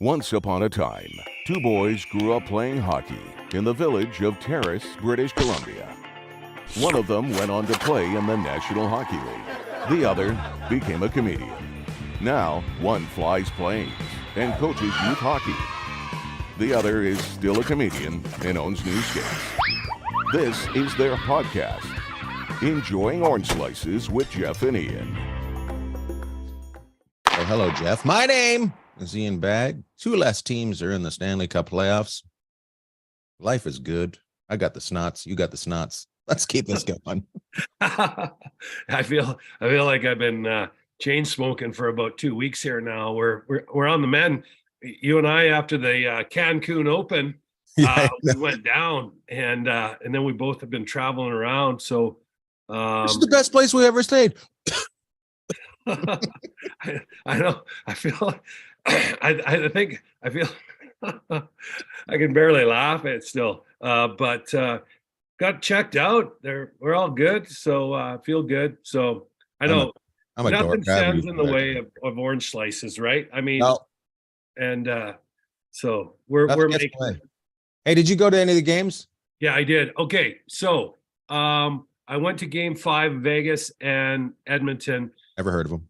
Once upon a time, two boys grew up playing hockey in the village of Terrace, British Columbia. One of them went on to play in the National Hockey League. The other became a comedian. Now, one flies planes and coaches youth hockey. The other is still a comedian and owns newsstands. This is their podcast, Enjoying Orange Slices with Jeff and Ian. Oh, hello, Jeff. My name is Ian Bagg. Two less teams are in the Stanley Cup playoffs. Life is good. I got the snots. You got the snots. Let's keep this going. I feel like I've been chain smoking for about 2 weeks here now. We're on the mend. You and I, after the Cancun Open, we went down, and then we both have been traveling around. So this is the best place we ever stayed. I know. I feel. I think I feel. I can barely laugh at it still, but got checked out. We're all good, so feel good. So I know I'm a nothing dork. stands in the way of orange slices, right? I mean, no. And so we're making. Hey, did you go to any of the games? Yeah, I did. Okay, so I went to Game 5, Vegas and Edmonton. Never heard of them.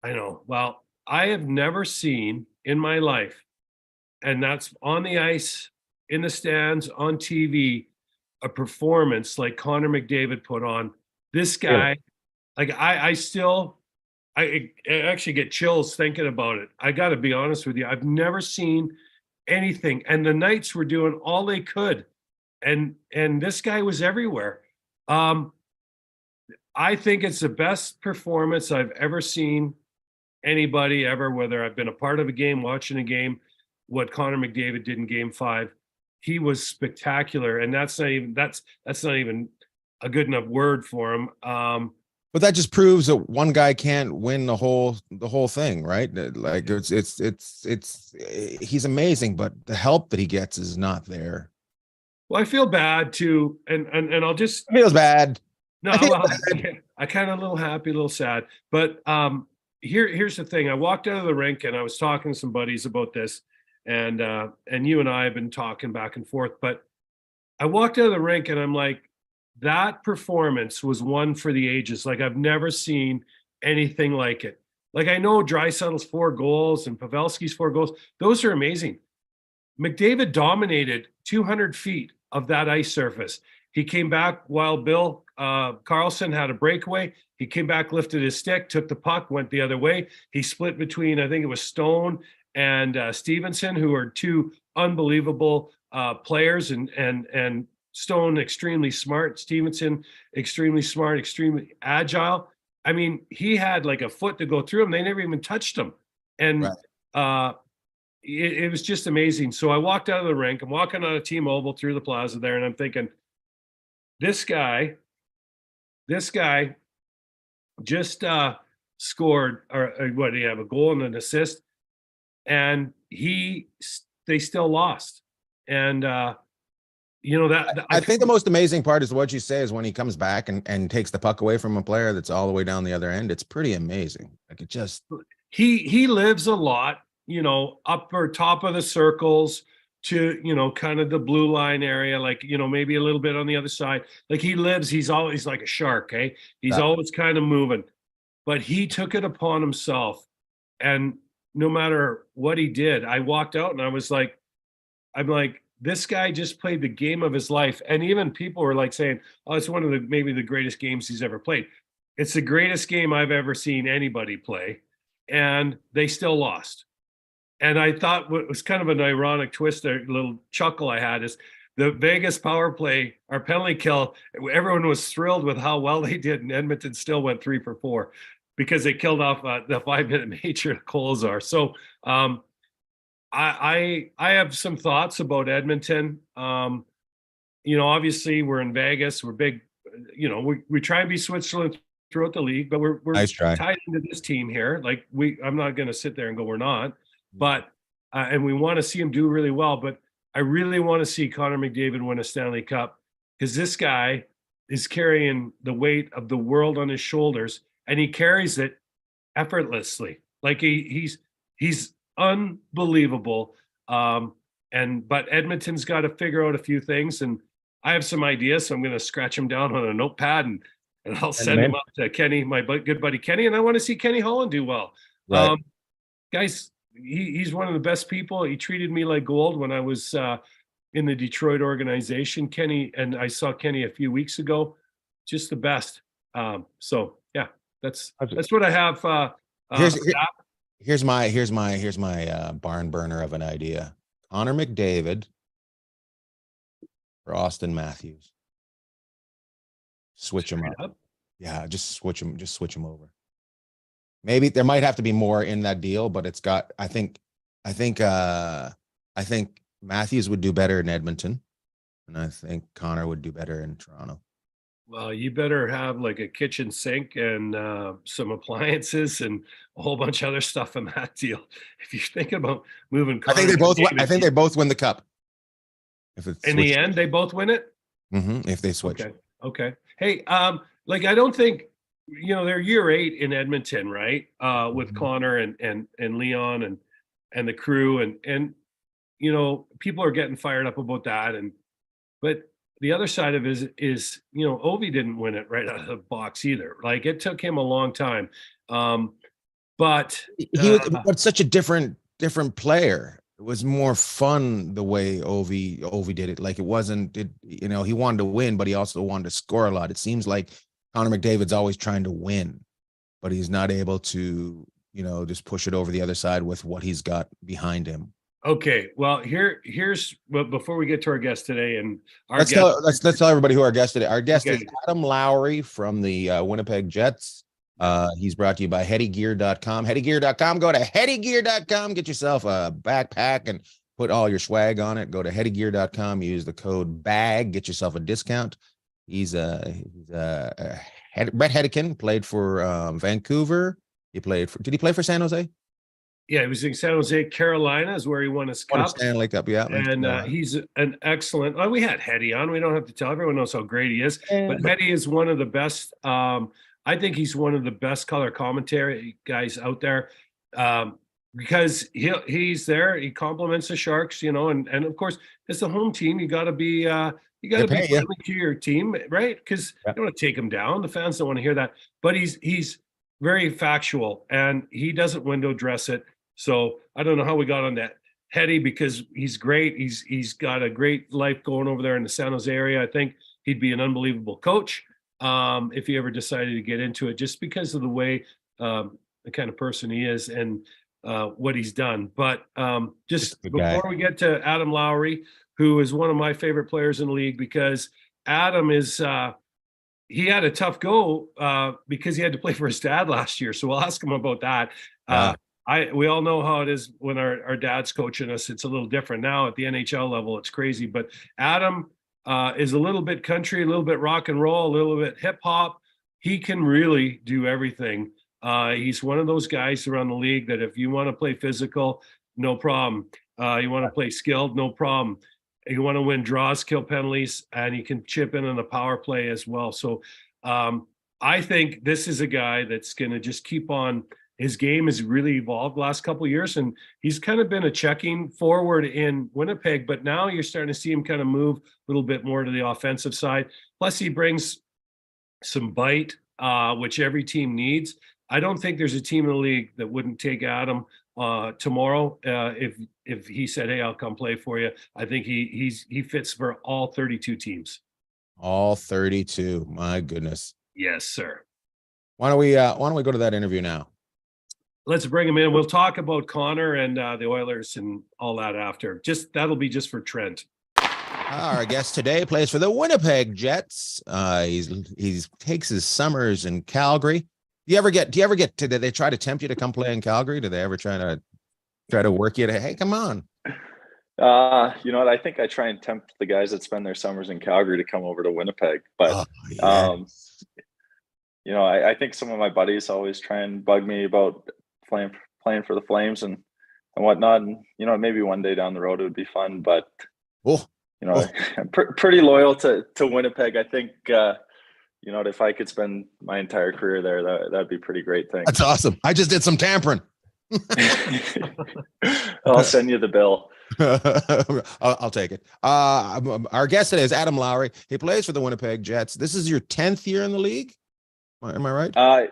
I know. Well, I have never seen in my life, and that's on the ice, in the stands, on TV, a performance like Connor McDavid put on. This guy, like I actually get chills thinking about it. I got to be honest with you. I've never seen anything, and the Knights were doing all they could, and this guy was everywhere. I think it's the best performance I've ever seen anybody ever, whether I've been a part of a game, watching a game, what Connor McDavid did in Game 5. He was spectacular, and that's not even a good enough word for him. But that just proves that one guy can't win the whole thing, right? Like it's he's amazing, but the help that he gets is not there. Well, I feel bad too, and I'll just Feels bad. no, I kind of a little happy, a little sad, but here's the thing. I walked out of the rink and I was talking to some buddies about this, and you and I have been talking back and forth, but I walked out of the rink and I'm like, that performance was one for the ages. Like, I've never seen anything like it. Like, I know Draisaitl's 4 goals and Pavelski's 4 goals. Those are amazing. McDavid dominated 200 feet of that ice surface. He came back while Bill Carlson had a breakaway. He came back, lifted his stick, took the puck, went the other way. He split between, I think it was Stone and Stevenson, who are two unbelievable players, and Stone extremely smart, Stevenson extremely smart, extremely agile. I mean, he had like a foot to go through him. They never even touched him. And it was just amazing. So I walked out of the rink. I'm walking on a T-Mobile through the plaza there, and I'm thinking, this guy just scored, or what, did he have a goal and an assist? And they still lost. And I think the most amazing part is what you say is when he comes back and takes the puck away from a player that's all the way down the other end. It's pretty amazing. Like, it just he lives a lot, upper top of the circles to, kind of the blue line area, like, maybe a little bit on the other side. Like, he's always like a shark, eh? He's always kind of moving. But he took it upon himself. And no matter what he did, I walked out and I'm like, this guy just played the game of his life. And even people were like saying, oh, it's one of maybe the greatest games he's ever played. It's the greatest game I've ever seen anybody play. And they still lost. And I thought what was kind of an ironic twist, a little chuckle I had, is the Vegas power play, our penalty kill, everyone was thrilled with how well they did, and Edmonton still went 3 for 4 because they killed off the 5-minute major to Kolzar. So I have some thoughts about Edmonton. Obviously we're in Vegas. We're big. We try and be Switzerland throughout the league, but we're nice tied into this team here. Like, I'm not going to sit there and go, we're not. But and we want to see him do really well. But I really want to see Connor McDavid win a Stanley Cup, because this guy is carrying the weight of the world on his shoulders, and he carries it effortlessly. Like, he's unbelievable. But Edmonton's got to figure out a few things, and I have some ideas, so I'm going to scratch them down on a notepad and I'll send them up to Kenny, my good buddy Kenny, and I want to see Kenny Holland do well. Right. Guys, he's one of the best people. He treated me like gold when I was in the Detroit organization. Kenny, and I saw Kenny a few weeks ago, just the best. So yeah, that's what I have. Here's my barn burner of an idea. Connor McDavid for Austin Matthews. Switch him up. Yeah, just switch him over. Maybe there might have to be more in that deal, but it's got, I think Matthews would do better in Edmonton, and I think Connor would do better in Toronto. Well, you better have like a kitchen sink and some appliances and a whole bunch of other stuff in that deal. If you're thinking about moving, I think they both win the cup. If it's in the end, they both win it. If they switch. Okay. Hey, like I don't think they're year 8 in Edmonton, right? With Connor and Leon and the crew and people are getting fired up about that but the other side of it is Ovi didn't win it right out of the box either. Like it took him a long time. But he was such a different player. It was more fun the way Ovi did it. Like he wanted to win, but he also wanted to score a lot. It seems like Connor McDavid's always trying to win, but he's not able to, just push it over the other side with what he's got behind him. Okay, well, here's before we get to our guest today, and let's tell everybody who our guest today. Our guest is Adam Lowry from the Winnipeg Jets. He's brought to you by HeadyGear.com. HeadyGear.com. Go to HeadyGear.com. Get yourself a backpack and put all your swag on it. Go to HeadyGear.com. Use the code BAG. Get yourself a discount. He's Brett Hedican played for Vancouver. Did he play for San Jose? Yeah, he was in San Jose. Carolina is where he won his cup. Stanley Cup, yeah. And he's an excellent. Well, we had Hetty on. We don't have to tell. Everyone knows how great he is. But Hetty is one of the best. I think he's one of the best color commentary guys out there because he's there. He compliments the Sharks, and of course it's the home team. You got to be be friendly to your team, right? Because you don't want to take them down. The fans don't want to hear that. But he's very factual and he doesn't window dress it. So I don't know how we got on that Hetty because he's great. He's got a great life going over there in the San Jose area. I think he'd be an unbelievable coach if he ever decided to get into it, just because of the way the kind of person he is and what he's done. But just before we get to Adam Lowry, who is one of my favorite players in the league, because Adam is he had a tough go because he had to play for his dad last year. So we'll ask him about that. We all know how it is when our dad's coaching us. It's a little different now at the NHL level. It's crazy. But Adam is a little bit country, a little bit rock and roll, a little bit hip hop. He can really do everything. He's one of those guys around the league that if you want to play physical, no problem. You want to play skilled, no problem. You want to win draws, kill penalties, and he can chip in on the power play as well. So I think this is a guy that's going to just keep on. His game has really evolved the last couple of years, and he's kind of been a checking forward in Winnipeg, but now you're starting to see him kind of move a little bit more to the offensive side. Plus, he brings some bite, which every team needs. I don't think there's a team in the league that wouldn't take Adam tomorrow if he said, "Hey, I'll come play for you." I think he fits for all 32 teams. All 32. My goodness. Yes, sir. Why don't we go to that interview now? Let's bring him in. We'll talk about Connor and the Oilers and all that after. That'll be just for Trent. Our guest today plays for the Winnipeg Jets. He takes his summers in Calgary. Do you ever get did they try to tempt you to come play in Calgary? Do they ever try to work you to, hey, come on? You know what? I think I try and tempt the guys that spend their summers in Calgary to come over to Winnipeg. But I think some of my buddies always try and bug me about playing for the Flames and whatnot. And maybe one day down the road it would be fun. But I'm pretty loyal to Winnipeg. I think if I could spend my entire career there, that'd be a pretty great thing. That's awesome. I just did some tampering. I'll send you the bill. I'll take it. Our guest today is Adam Lowry. He plays for the Winnipeg Jets. This is your 10th year in the league. Am I right?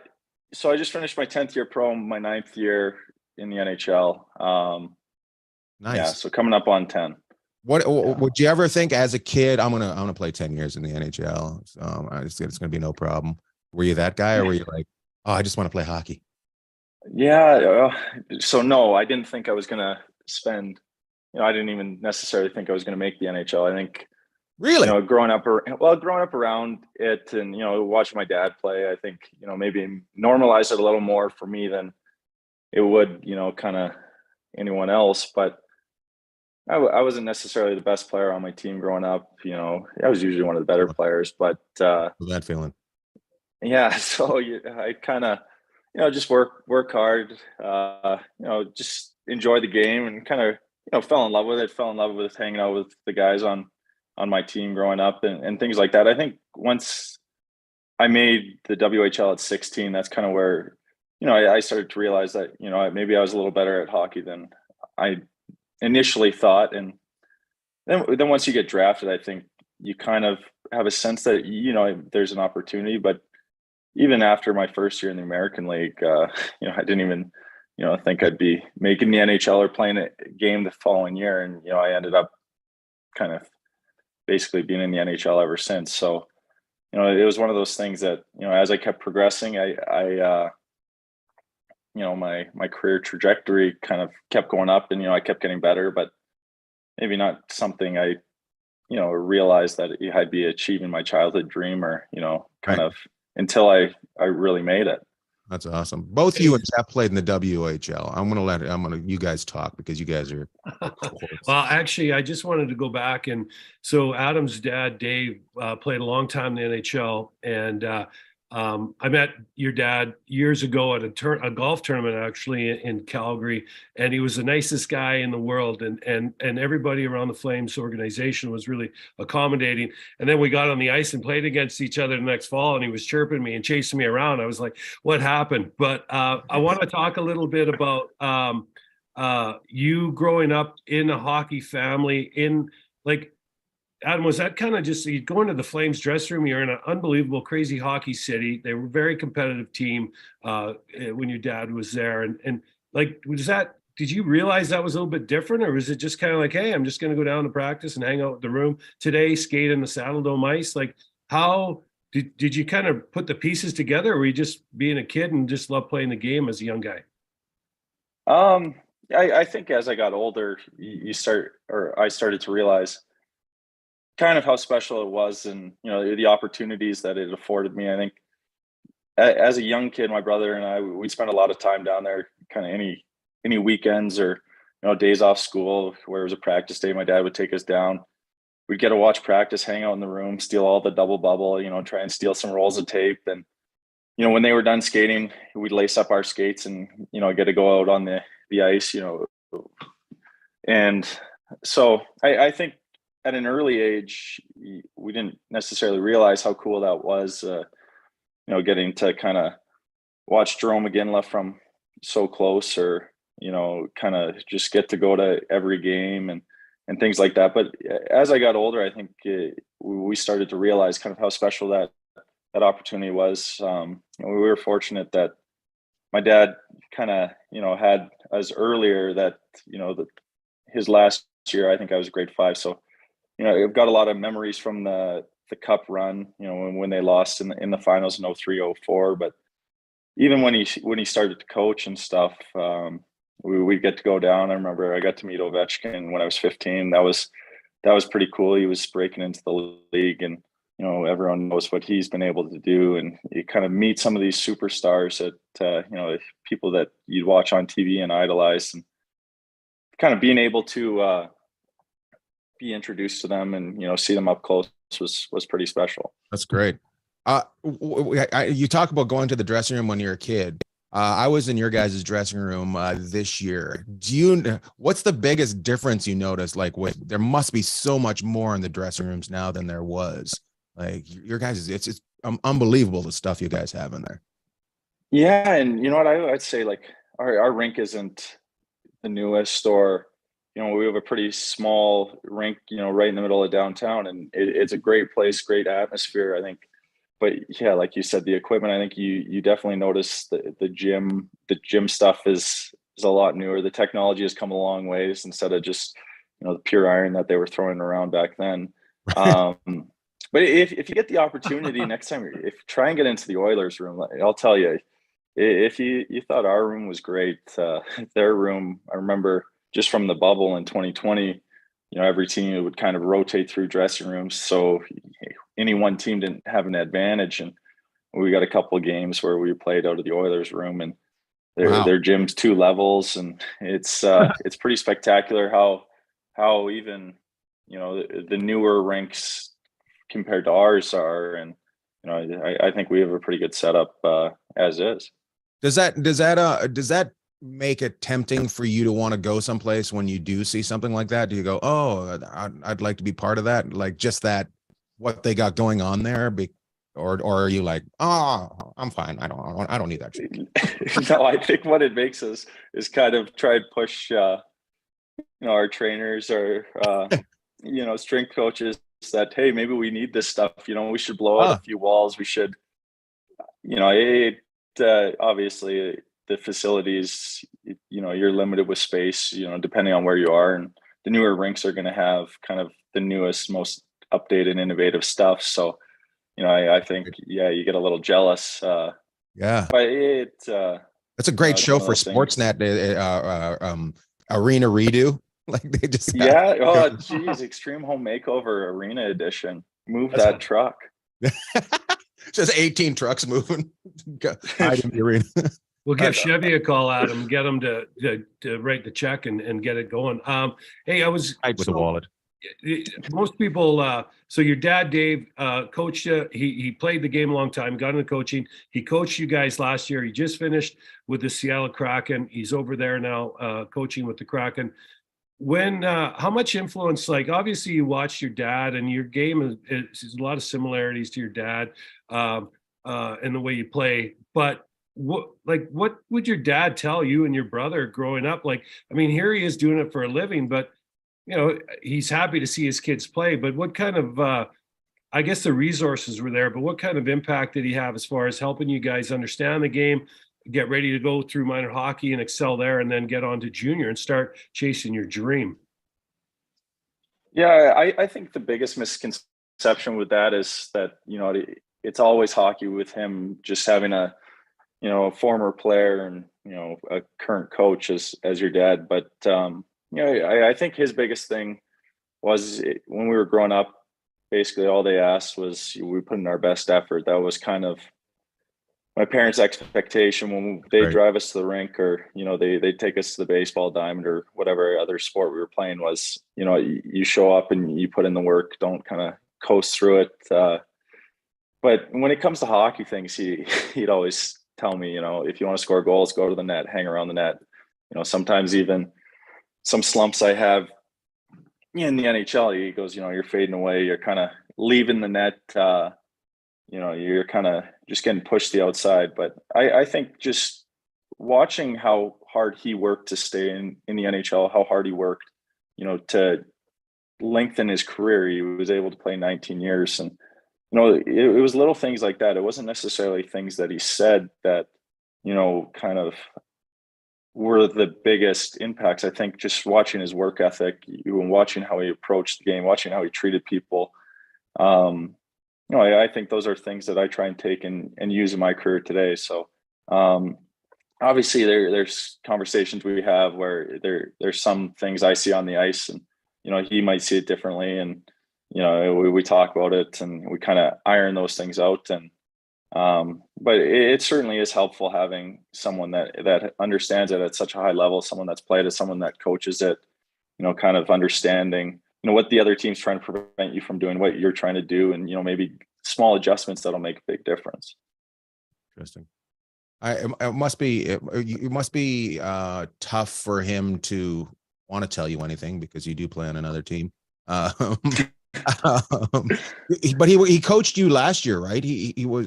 So I just finished my 10th year pro, my 9th year in the NHL. Nice. Yeah, so coming up on 10. What would you ever think as a kid? I'm gonna play 10 years in the NHL. So it's gonna be no problem. Were you that guy, or were you like, oh, I just want to play hockey? Yeah. So no, I didn't think I was gonna spend. I didn't even necessarily think I was gonna make the NHL. I think, really, growing up around it, and watching my dad play, I think maybe normalize it a little more for me than it would kind of anyone else. But I wasn't necessarily the best player on my team growing up. I was usually one of the better players, but that feeling. Yeah, so I kind of just work hard, just enjoy the game, and kind of fell in love with it. Fell in love with hanging out with the guys on my team growing up, and things like that. I think once I made the WHL at 16, that's kind of where I started to realize that maybe I was a little better at hockey than I initially thought. And then once you get drafted, I think you kind of have a sense that there's an opportunity. But even after my first year in the American League, I didn't even think I'd be making the NHL or playing a game the following year. And I ended up kind of basically being in the NHL ever since. So it was one of those things that as I kept progressing, I my career trajectory kind of kept going up, and I kept getting better, but maybe not something I realized that I'd be achieving my childhood dream, or kind of until I really made it. That's awesome. Both you and Jeff played in the WHL. I'm gonna you guys talk, because you guys are well, actually, I just wanted to go back, and so Adam's dad, Dave, played a long time in the NHL, and I met your dad years ago at a golf tournament, actually, in Calgary, and he was the nicest guy in the world, and everybody around the Flames organization was really accommodating. And then we got on the ice and played against each other the next fall, and he was chirping me and chasing me around. I was like, what happened? But I want to talk a little bit about you growing up in a hockey family. Adam, was that kind of just you go into the Flames dressing room? You're in an unbelievable, crazy hockey city. They were a very competitive team when your dad was there, and did you realize that was a little bit different, or was it just kind of like, hey, I'm just going to go down to practice and hang out in the room today, skate in the Saddle Dome ice? Like, how did you kind of put the pieces together, or were you just being a kid and just love playing the game as a young guy? I think as I got older, I started to realize kind of how special it was, and the opportunities that it afforded me. I think as a young kid, my brother and I, we spent a lot of time down there, kind of any weekends or days off school where it was a practice day. My dad would take us down. We'd get to watch practice, hang out in the room, steal all the double bubble, try and steal some rolls of tape. And when they were done skating, we'd lace up our skates and get to go out on the ice. And so I think at an early age, we didn't necessarily realize how cool that was, getting to kind of watch Jerome McGinley from so close, or, kind of just get to go to every game and things like that. But as I got older, I think we started to realize kind of how special that opportunity was. We were fortunate that my dad kind of, had us earlier that, his last year, I think I was grade 5. So, I've got a lot of memories from the cup run, when they lost in the finals in 03-04. But even when he started to coach and stuff, we get to go down. I remember I got to meet Ovechkin when I was 15. That was pretty cool. He was breaking into the league, and everyone knows what he's been able to do. And you kind of meet some of these superstars that people that you'd watch on TV and idolize, and kind of being able to be introduced to them and see them up close was pretty special. That's great. You talk about going to the dressing room when you're a kid. I was in your guys' dressing room this year. What's the biggest difference you noticed? Like, there must be so much more in the dressing rooms now than there was. Like, your guys, it's unbelievable the stuff you guys have in there. Yeah, and you know what, I'd say, like, our rink isn't the newest, or we have a pretty small rink, right in the middle of downtown, and it's a great place, great atmosphere, I think. But yeah, like you said, the equipment, I think you definitely notice the gym stuff is a lot newer. The technology has come a long ways, instead of just the pure iron that they were throwing around back then. But if you get the opportunity next time, if try and get into the Oilers room, I'll tell you, if you thought our room was great, their room, I remember just from the bubble in 2020, every team would kind of rotate through dressing rooms, so any one team didn't have an advantage. And we got a couple of games where we played out of the Oilers room, and their gym's 2 levels, and it's pretty spectacular how even the newer rinks compared to ours are. And I think we have a pretty good setup as is. Does that make it tempting for you to want to go someplace when you do see something like that? Do you go, oh, I'd like to be part of that, like just that, what they got going on there? Or are you like, oh, I'm fine, I don't need that shit? No, I think what it makes us is kind of try and push our trainers or strength coaches that, hey, maybe we need this stuff, we should blow out a few walls, we should obviously the facilities, you're limited with space, depending on where you are, and the newer rinks are going to have kind of the newest, most updated, innovative stuff. So I think you get a little jealous. But that's a great show for Sportsnet. Arena redo, like they just oh geez, Extreme Home Makeover Arena Edition. Move that truck. Just 18 trucks moving. Hide in the arena. We'll give Chevy a call, Adam, get him to write the check and get it going. Hey, I was with a wallet. Most people, so your dad, Dave, coached you. He played the game a long time, got into coaching. He coached you guys last year. He just finished with the Seattle Kraken. He's over there now, coaching with the Kraken. How much influence, like, obviously you watched your dad, and your game is a lot of similarities to your dad in the way you play. But what would your dad tell you and your brother growing up? Like, I mean, here he is doing it for a living, but he's happy to see his kids play. But what kind of, I guess the resources were there, but what kind of impact did he have as far as helping you guys understand the game, get ready to go through minor hockey and excel there, and then get on to junior and start chasing your dream? Yeah, I think the biggest misconception with that is that, it's always hockey with him, just having a former player and, a current coach as your dad. But, I think his biggest thing was when we were growing up, basically all they asked was we put in our best effort. That was kind of my parents' expectation when they drive us to the rink, or, they take us to the baseball diamond or whatever other sport we were playing was, you show up and you put in the work, don't kind of coast through it. But when it comes to hockey things, he'd always tell me, if you want to score goals, go to the net, hang around the net. Sometimes even some slumps I have in the NHL, he goes, you're fading away, you're kind of leaving the net, you're kind of just getting pushed to the outside. But I think just watching how hard he worked to stay in the NHL, how hard he worked, to lengthen his career. He was able to play 19 years. And, it was little things like that. It wasn't necessarily things that he said that, kind of were the biggest impacts. I think just watching his work ethic, and watching how he approached the game, watching how he treated people. I think those are things that I try and take and use in my career today. So obviously there's conversations we have where there's some things I see on the ice, and, he might see it differently. And, we talk about it and we kind of iron those things out. And, but it certainly is helpful having someone that understands it at such a high level, someone that's played it, someone that coaches it, kind of understanding, what the other team's trying to prevent you from doing, what you're trying to do, and, maybe small adjustments that'll make a big difference. Interesting. It must be tough for him to want to tell you anything, because you do play on another team. But he coached you last year, right? He was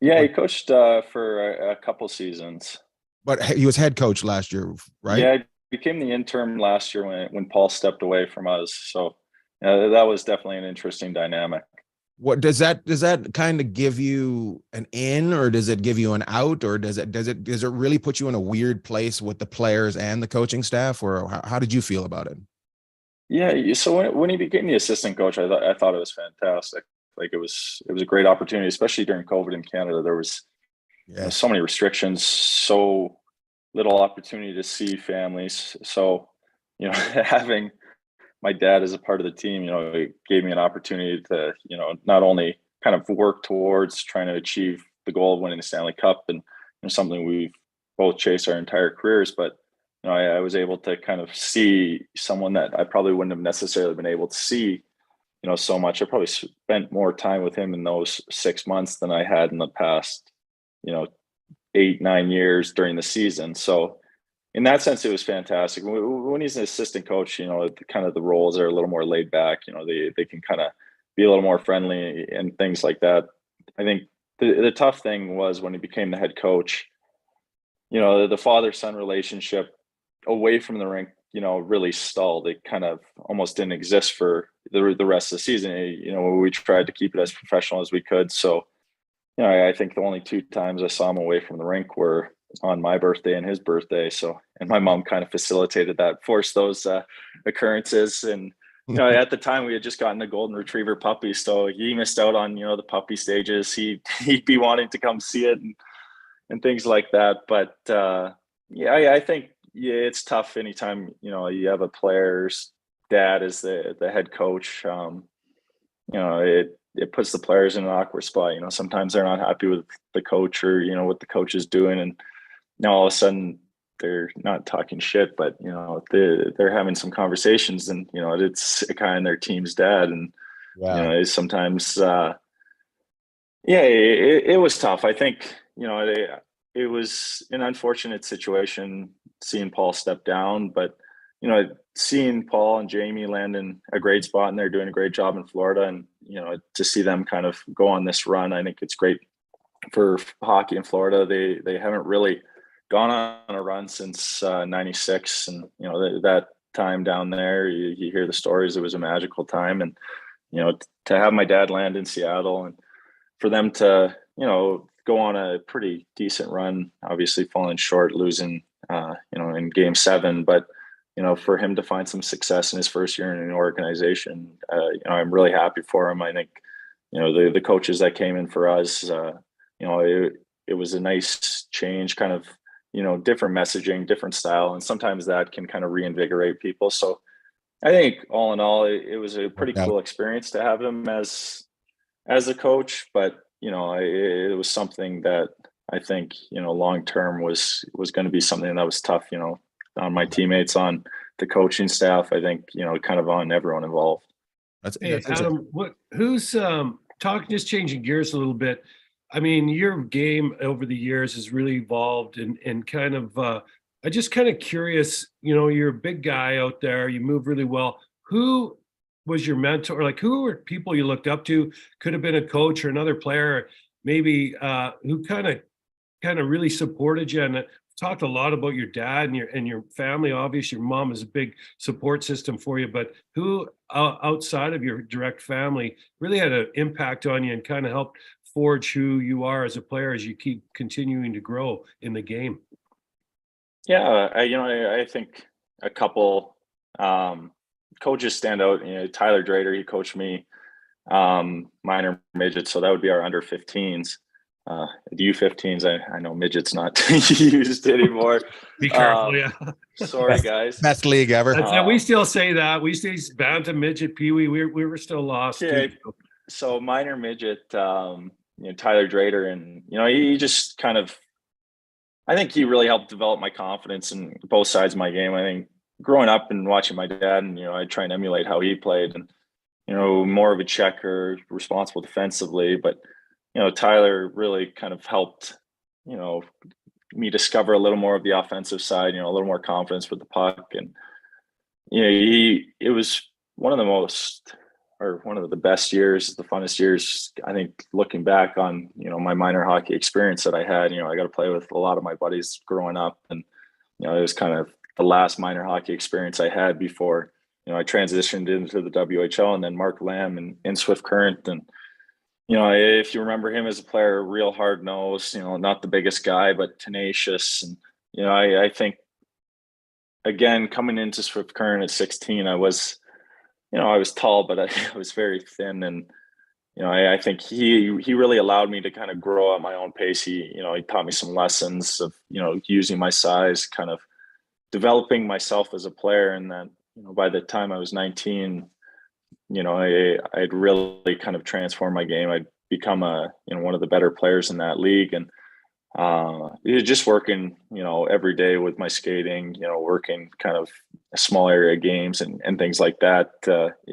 he coached for a couple seasons. But he was head coach last year, right? Yeah, I became the interim last year when Paul stepped away from us. So that was definitely an interesting dynamic. What does that kind of give you an in, or does it give you an out, or does it really put you in a weird place with the players and the coaching staff, or how did you feel about it? Yeah, so when he became the assistant coach, I thought it was fantastic. Like, it was a great opportunity, especially during COVID in Canada. There was Yes. so many restrictions, so little opportunity to see families. So, having my dad as a part of the team, it gave me an opportunity to, not only kind of work towards trying to achieve the goal of winning the Stanley Cup, and something we've both chased our entire careers, but I was able to kind of see someone that I probably wouldn't have necessarily been able to see, so much. I probably spent more time with him in those 6 months than I had in the past, you know, 8, 9 years during the season. So in that sense, it was fantastic. When he's an assistant coach, kind of the roles are a little more laid back. They can kind of be a little more friendly and things like that. I think the tough thing was when he became the head coach. The father son relationship away from the rink, really stalled. It kind of almost didn't exist for the rest of the season. We tried to keep it as professional as we could. So, I think the only 2 times I saw him away from the rink were on my birthday and his birthday. So, and my mom kind of facilitated that, forced those occurrences. And, at the time we had just gotten a golden retriever puppy. So he missed out on, the puppy stages. He'd be wanting to come see it and things like that. But I think it's tough anytime, you have a player's dad as the head coach. It puts the players in an awkward spot. Sometimes they're not happy with the coach or, what the coach is doing. And now all of a sudden they're not talking shit, but, they're having some conversations, and, it's kind of their team's dad. And, it's sometimes, it was tough. I think, it was an unfortunate situation seeing Paul step down, but, seeing Paul and Jamie land in a great spot, and they're doing a great job in Florida, and, to see them kind of go on this run, I think it's great for hockey in Florida. They haven't really gone on a run since '96, and that time down there, you hear the stories. It was a magical time, and to have my dad land in Seattle, and for them to go on a pretty decent run, obviously falling short, losing in Game 7, but for him to find some success in his first year in an organization, I'm really happy for him. I think the coaches that came in for us, it was a nice change, kind of different messaging, different style, and sometimes that can kind of reinvigorate people. So I think all in all, it was a pretty cool experience to have him as a coach. But it was something that I think long term was going to be something that was tough. On my teammates, on the coaching staff. I think kind of on everyone involved. Hey, Adam, who's talking? Just changing gears a little bit. I mean, your game over the years has really evolved, and kind of. I just kind of curious. You're a big guy out there. You move really well. Who was your mentor? Like, who were people you looked up to? Could have been a coach or another player, maybe, who kind of really supported you. And talked a lot about your dad and your family. Obviously, your mom is a big support system for you. But who outside of your direct family really had an impact on you and kind of helped forge who you are as a player as you keep continuing to grow in the game? Yeah, I think a couple coaches stand out. Tyler Drader, he coached me minor midget, so that would be our under 15s. The U15s, I know midget's not used anymore. Be careful, yeah. Sorry, guys. Best league ever. We still say that. We say bantam, midget, peewee. We were still lost. Yeah. So minor midget, Tyler Drader, and he just kind of, I think he really helped develop my confidence in both sides of my game. I think growing up and watching my dad, and I try and emulate how he played, and more of a checker, responsible defensively, but Tyler really kind of helped, me discover a little more of the offensive side, a little more confidence with the puck. And, it was one of the most or one of the best years, the funnest years, I think, looking back on, my minor hockey experience that I had. I got to play with a lot of my buddies growing up, and, it was kind of the last minor hockey experience I had before, I transitioned into the WHL, and then Mark Lamb in Swift Current. And, if you remember him as a player, real hard nosed, not the biggest guy, but tenacious. And, I think, again, coming into Swift Current at 16, I was tall, but I was very thin. And, I think he really allowed me to kind of grow at my own pace. He taught me some lessons of, using my size, kind of developing myself as a player. And then, by the time I was 19, I'd really kind of transformed my game. I'd become one of the better players in that league. And just working, every day with my skating, working kind of small area games and things like that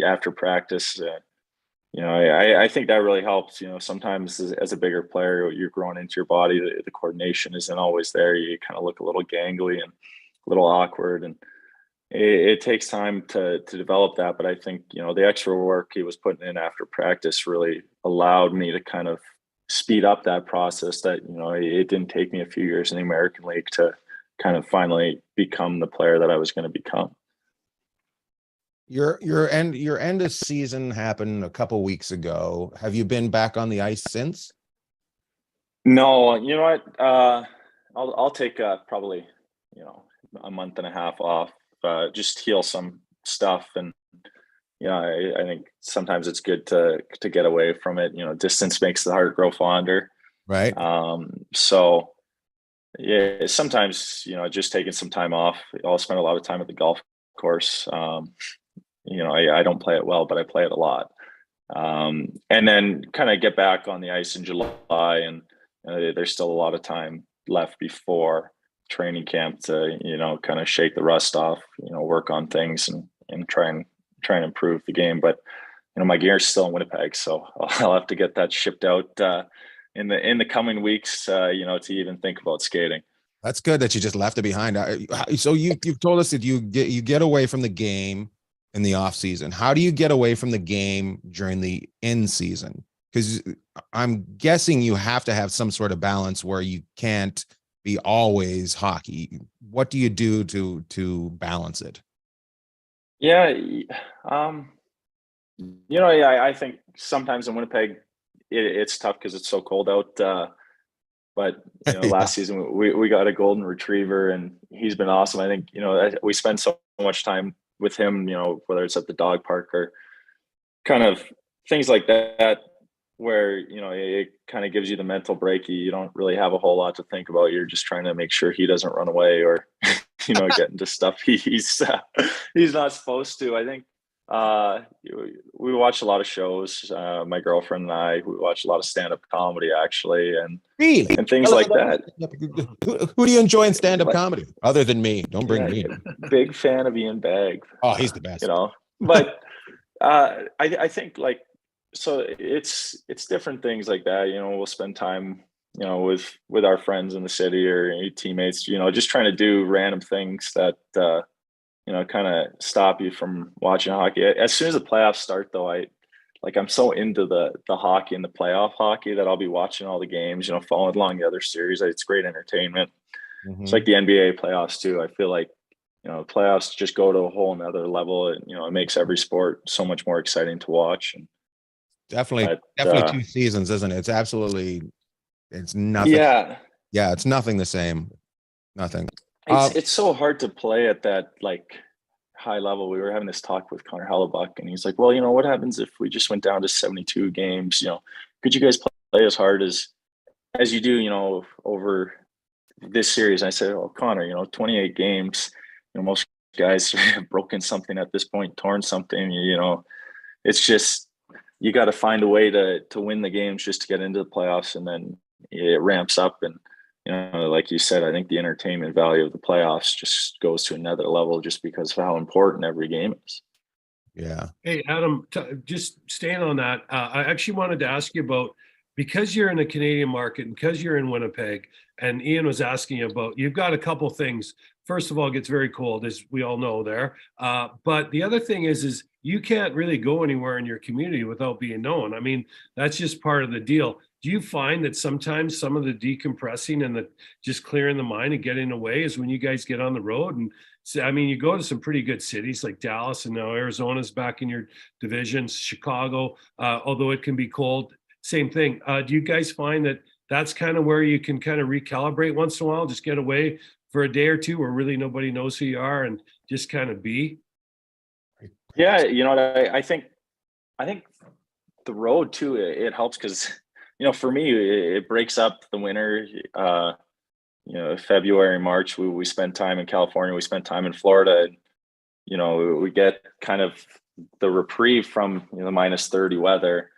after practice. I think that really helps. Sometimes as a bigger player, you're growing into your body, the coordination isn't always there. You kind of look a little gangly and a little awkward, and it takes time to develop that. But I think, the extra work he was putting in after practice really allowed me to kind of speed up that process. That, it didn't take me a few years in the American League to kind of finally become the player that I was going to become. Your end of season happened a couple weeks ago. Have you been back on the ice since? No, you know what? I'll take probably a month and a half off, just heal some stuff. And I think sometimes it's good to get away from it. Distance makes the heart grow fonder. Right. So yeah, sometimes just taking some time off. I'll spend a lot of time at the golf course. I don't play it well, but I play it a lot. And then kind of get back on the ice in July, and there's still a lot of time left before training camp to kind of shake the rust off, work on things and try and improve the game. But my gear's still in Winnipeg, so I'll have to get that shipped out in the coming weeks, to even think about skating. That's good that you just left it behind. So you've told us that you get away from the game in the off season. How do you get away from the game during the in season? Because I'm guessing you have to have some sort of balance where you can't be always hockey. What do you do to balance it? Yeah. I think sometimes in Winnipeg it's tough because it's so cold out. But last season we got a golden retriever, and he's been awesome. I think we spend so much time with him, whether it's at the dog park or kind of things like that, where it kind of gives you the mental break. You don't really have a whole lot to think about. You're just trying to make sure he doesn't run away or get into stuff he's not supposed to. I think we watch a lot of shows. My girlfriend and I, we watch a lot of stand-up comedy, actually, and things like that. Who do you enjoy in stand-up comedy other than me? Don't bring me in. Big fan of Ian Bagg. Oh, he's the best. But I think so it's different things like that. We'll spend time with our friends in the city or teammates, just trying to do random things that kind of stop you from watching hockey. As soon as the playoffs start, though, I'm so into the hockey and the playoff hockey that I'll be watching all the games, following along the other series. It's great entertainment. Mm-hmm. It's like the NBA playoffs too. I feel like, playoffs just go to a whole nother level. And, it makes every sport so much more exciting to watch. And definitely 2 seasons, isn't it? It's nothing. Yeah. It's nothing the same. Nothing. It's so hard to play at that high level. We were having this talk with Connor Hellebuck, and he's like, well, what happens if we just went down to 72 games? Could you guys play as hard as you do, over this series? And I said, oh, Connor, 28 games, most guys have broken something at this point, torn something, it's just, you got to find a way to win the games just to get into the playoffs. And then it ramps up. And, like you said, I think the entertainment value of the playoffs just goes to another level just because of how important every game is. Yeah. Hey, Adam, just staying on that, I actually wanted to ask you about because you're in the Canadian market and because you're in Winnipeg, and Ian was asking you about, you've got a couple things. First of all, it gets very cold, as we all know there. But the other thing is you can't really go anywhere in your community without being known. I mean, that's just part of the deal. Do you find that sometimes some of the decompressing and the just clearing the mind and getting away is when you guys get on the road? And so, I mean, you go to some pretty good cities like Dallas, and now Arizona's back in your divisions, Chicago, although it can be cold. Same thing. Do you guys find that that's kind of where you can kind of recalibrate once in a while, just get away for a day or two where really nobody knows who you are and just kind of be? Yeah, I think the road too, it helps because for me it breaks up the winter. February, March, we spend time in California, we spend time in Florida, and we get kind of the reprieve from the minus 30 weather.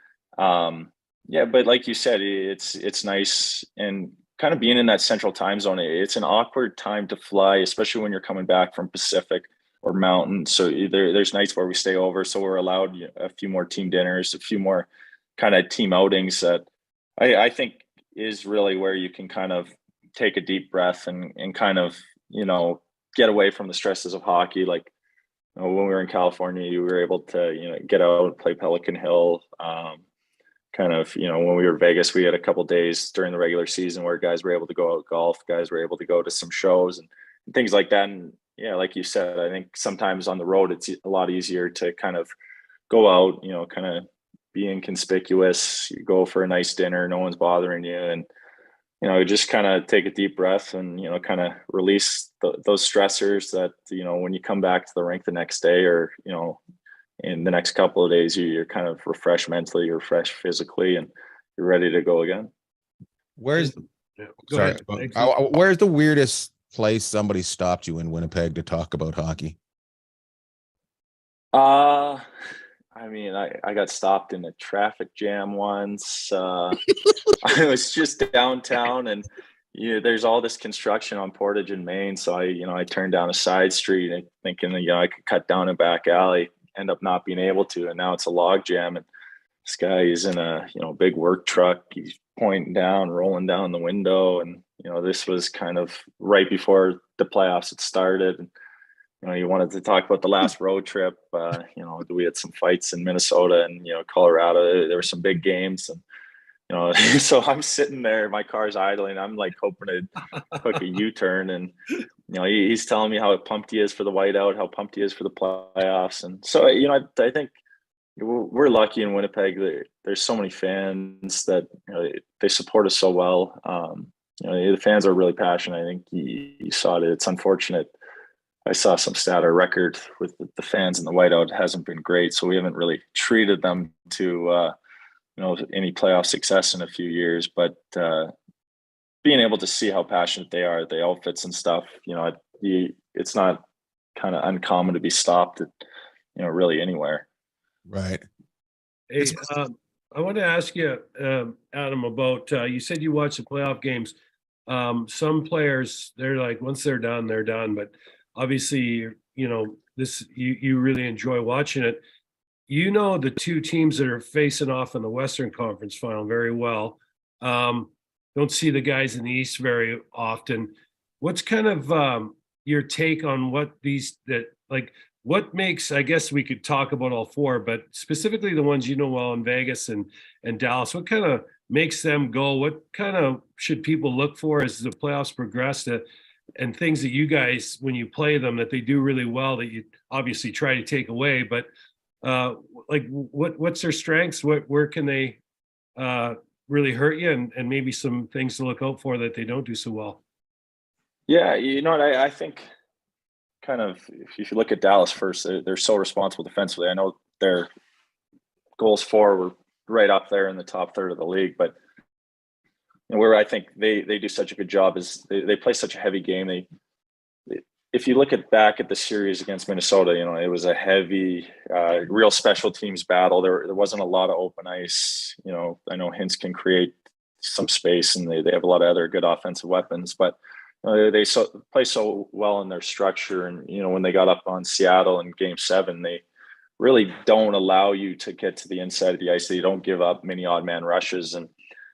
Yeah, but like you said, it's nice, and kind of being in that central time zone, it's an awkward time to fly, especially when you're coming back from Pacific or Mountain. So there's nights where we stay over, so we're allowed a few more team dinners, a few more kind of team outings that I think is really where you can kind of take a deep breath and kind of get away from the stresses of hockey. Like when we were in California, you were able to get out, play Pelican Hill. Kind of, when we were in Vegas, we had a couple days during the regular season where guys were able to go out golf, guys were able to go to some shows and things like that. And yeah, like you said, I think sometimes on the road, it's a lot easier to kind of go out, kind of be inconspicuous, you go for a nice dinner, no one's bothering you. And, just kind of take a deep breath and, kind of release those stressors that, when you come back to the rink the next day or, in the next couple of days, you're kind of refreshed mentally, you're refreshed physically, and you're ready to go again. Where's Sorry, where's the weirdest place somebody stopped you in Winnipeg to talk about hockey? I mean, I got stopped in a traffic jam once. I was just downtown, and there's all this construction on Portage in Maine, so I turned down a side street and thinking I could cut down a back alley, end up not being able to, and now it's a log jam, and this guy is in a big work truck, he's pointing down, rolling down the window, and this was kind of right before the playoffs had started, and he wanted to talk about the last road trip. We had some fights in Minnesota and Colorado. There were some big games, and so I'm sitting there, my car's idling, I'm like hoping to hook a U-turn, and he's telling me how pumped he is for the whiteout, how pumped he is for the playoffs. And so I think we're lucky in Winnipeg. There's so many fans that they support us so well. The fans are really passionate. I think you saw it. It's unfortunate. I saw some stat, our record with the fans in the whiteout hasn't been great, so we haven't really treated them to any playoff success in a few years. But being able to see how passionate they are, the outfits and stuff, it's not kind of uncommon to be stopped at really anywhere. Right. Hey, I want to ask you, Adam, about you said you watch the playoff games. Some players, they're like, once they're done, they're done. But obviously, this you really enjoy watching it. The two teams that are facing off in the Western Conference Final very well. Don't see the guys in the East very often. What's kind of your take on what makes, I guess we could talk about all four, but specifically the ones well in Vegas and Dallas, what kind of makes them go? What kind of should people look for as the playoffs progress and things that you guys, when you play them, that they do really well that you obviously try to take away, but what's their strengths? Where can they really hurt you, and maybe some things to look out for that they don't do so well? Yeah, I think kind of, if you look at Dallas first, they're so responsible defensively. I know their goals for were right up there in the top third of the league, but where I think they do such a good job is they play such a heavy game. If you look back at the series against Minnesota, it was a heavy, real special teams battle. There wasn't a lot of open ice. I know Hintz can create some space, and they have a lot of other good offensive weapons, but they play so well in their structure. And when they got up on Seattle in Game 7, they really don't allow you to get to the inside of the ice. They don't give up many odd man rushes, and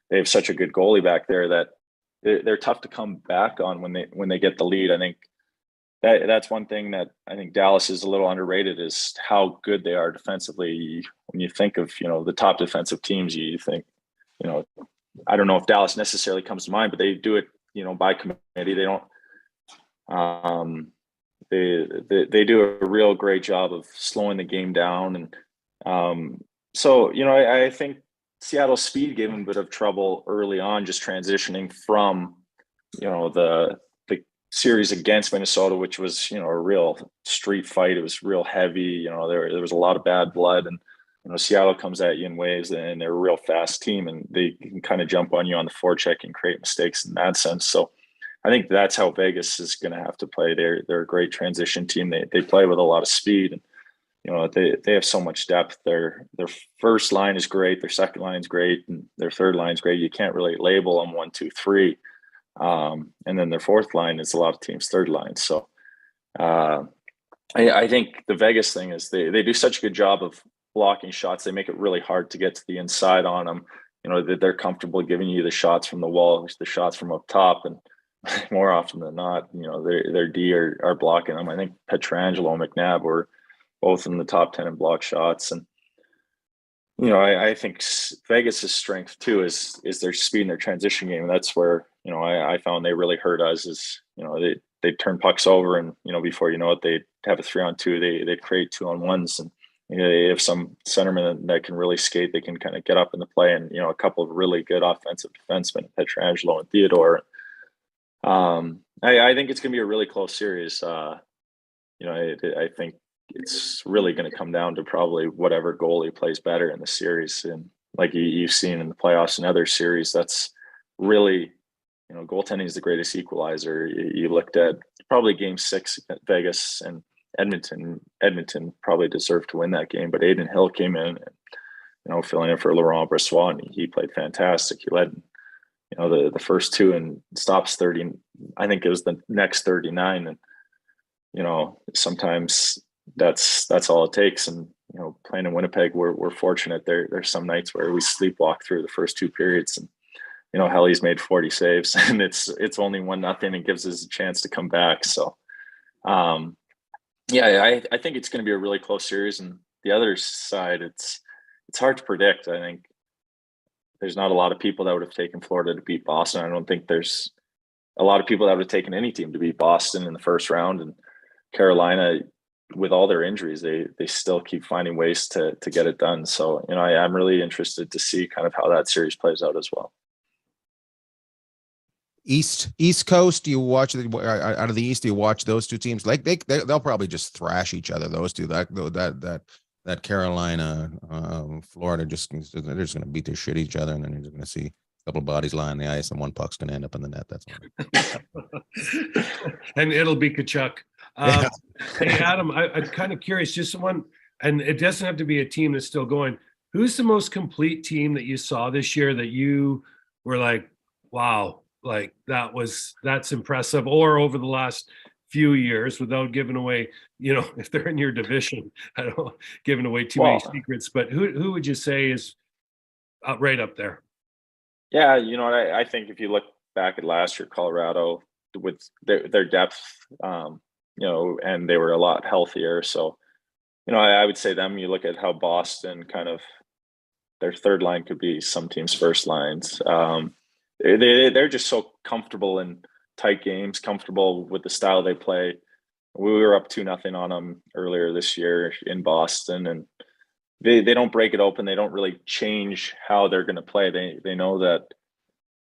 they have such a good goalie back there that they're tough to come back on when they get the lead. I think that's one thing that I think Dallas is a little underrated, is how good they are defensively. When you think of, the top defensive teams, you think, I don't know if Dallas necessarily comes to mind, but they do it, by committee. They don't, they do a real great job of slowing the game down. And so, I think Seattle's speed gave them a bit of trouble early on, just transitioning from, the series against Minnesota, which was, a real street fight. It was real heavy. There was a lot of bad blood, and Seattle comes at you in waves, and they're a real fast team, and they can kind of jump on you on the forecheck and create mistakes in that sense. So I think that's how Vegas is going to have to play. They're a great transition team. They play with a lot of speed, and they have so much depth. Their first line is great. Their second line is great, and their third line is great. You can't really label them 1, 2, 3. And then their fourth line is a lot of teams' third line. So I think the Vegas thing is they do such a good job of blocking shots. They make it really hard to get to the inside on them. They're comfortable giving you the shots from the wall, the shots from up top, and more often than not, their D are blocking them. I think Pietrangelo and McNabb were both in the top 10 in block shots. And, I think Vegas's strength too is their speed and their transition game. And that's where, I found they really hurt us is, they'd turn pucks over, and, before you know it, they'd have a 3-on-2, they'd create 2-on-1s, and, they have some centermen that can really skate. They can kind of get up in the play, and, a couple of really good offensive defensemen, Pietrangelo and Theodore. I think it's going to be a really close series. I think it's really going to come down to probably whatever goalie plays better in the series. And like you've seen in the playoffs and other series, that's really, goaltending is the greatest equalizer. You looked at probably game 6 at Vegas and Edmonton. Edmonton probably deserved to win that game, but Aiden Hill came in and, filling in for Laurent Brossoit, and he played fantastic. He led, the first 2 and stops 30. I think it was the next 39. And, sometimes that's all it takes. And, playing in Winnipeg, we're fortunate. There's some nights where we sleepwalk through the first 2 periods, and, Helly's made 40 saves, and it's only 1-0 and gives us a chance to come back. So, I think it's going to be a really close series. And the other side, it's hard to predict. I think there's not a lot of people that would have taken Florida to beat Boston. I don't think there's a lot of people that would have taken any team to beat Boston in the first round. And Carolina, with all their injuries, they still keep finding ways to get it done. So, I'm really interested to see kind of how that series plays out as well. East Coast, do you watch out of the East? Do you watch those two teams? Like they'll probably just thrash each other. Those two, that Carolina, Florida, they're just going to beat their shit each other, and then you're just going to see a couple of bodies lie on the ice, and one puck's going to end up in the net. That's and it'll be Kachuk. Yeah. Hey, Adam, I'm kind of curious. Just one, and it doesn't have to be a team that's still going. Who's the most complete team that you saw this year that you were like, wow? Like that's impressive, or over the last few years, without giving away, if they're in your division, I don't giving away too many secrets, but who would you say is right up there? Yeah. I think if you look back at last year, Colorado with their depth, and they were a lot healthier. So, I would say them. You look at how Boston kind of their third line could be some teams' first lines. They're just so comfortable in tight games, comfortable with the style they play. We were up 2-0 on them earlier this year in Boston, and they don't break it open. They don't really change how they're going to play. They know that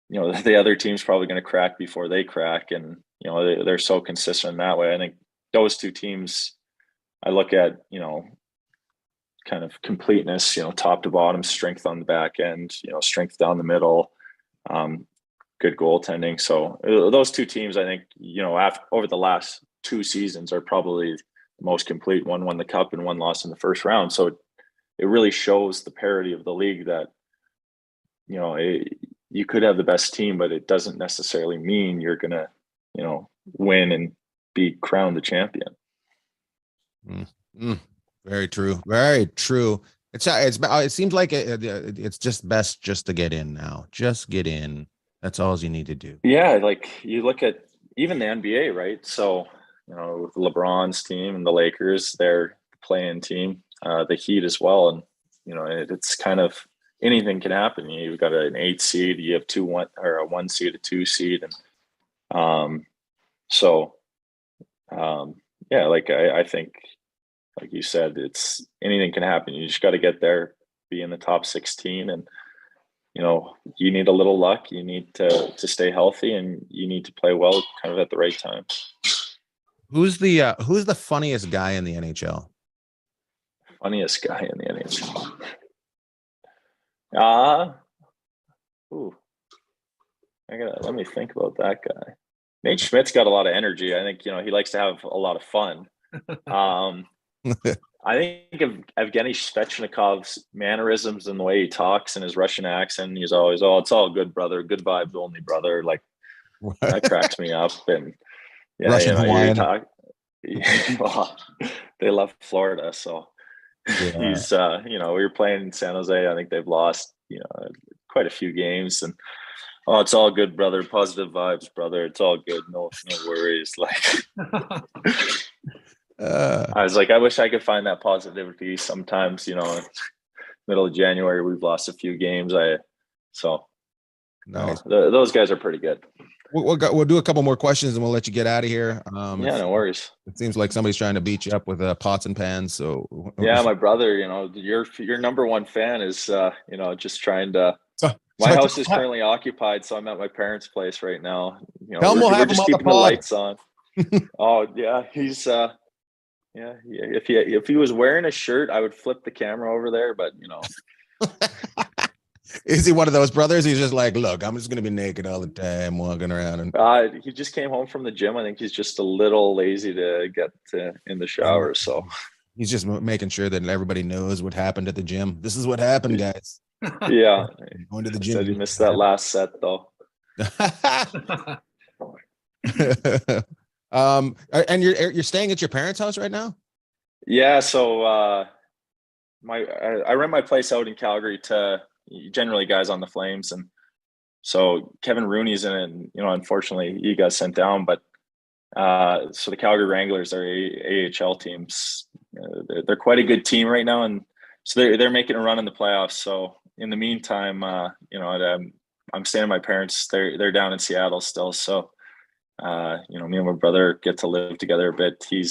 the other team's probably going to crack before they crack, and they're so consistent in that way. I think those two teams, I look at kind of completeness, top to bottom, strength on the back end, strength down the middle. Good goaltending. So those two teams, I think, over the last 2 seasons are probably the most complete. One won the cup and one lost in the first round. So it really shows the parity of the league that, you could have the best team, but it doesn't necessarily mean you're going to, win and be crowned the champion. Very true. Very true. It seems like it's just best just to get in now. Just get in. That's all you need to do. Yeah, like you look at even the NBA, right? So, with LeBron's team and the Lakers, they're playing team, the Heat as well. And, it's kind of anything can happen. You've got an 8 seed, you have a 1 seed, a 2 seed. And so, yeah, like I think, like you said, it's anything can happen. You just got to get there, be in the top 16, and you need a little luck. You need to stay healthy, and you need to play well, kind of at the right time. Who's the funniest guy in the NHL? Funniest guy in the NHL. Let me think about that guy. Nate Schmidt's got a lot of energy. I think he likes to have a lot of fun. I think of Evgeny Svechnikov's mannerisms and the way he talks and his Russian accent. He's always, "Oh, it's all good, brother. Good vibes only, brother." Like that cracks me up. And yeah, Russian Hawaiian. Well, they love Florida, so he's we were playing in San Jose. I think they've lost quite a few games, and "Oh, it's all good, brother. Positive vibes, brother. It's all good. No worries." Like I was like, I wish I could find that positivity sometimes. Middle of January, we've lost a few games. Nice. Those guys are pretty good. We'll do a couple more questions and we'll let you get out of here. Yeah, no worries. It seems like somebody's trying to beat you up with pots and pans. So yeah, my brother, your number one fan is just trying to. My house is currently occupied, so I'm at my parents' place right now. We're just keeping the lights on. Oh yeah, he's yeah. If he was wearing a shirt, I would flip the camera over there, but Is he one of those brothers? He's just like, look, I'm just gonna be naked all the time, walking around. And he just came home from the gym. I think he's just a little lazy to get in the shower, so he's just making sure that everybody knows what happened at the gym. This is what happened, guys. Yeah, going to the gym. Said he missed that last set though. And you're staying at your parents' house right now? Yeah, so I rent my place out in Calgary to generally guys on the Flames, and so Kevin Rooney's in it, and unfortunately he got sent down, but so the Calgary Wranglers are AHL teams. They're quite a good team right now, and so they're making a run in the playoffs. So in the meantime, I'm staying at my parents. They're down in Seattle still, so me and my brother get to live together a bit. He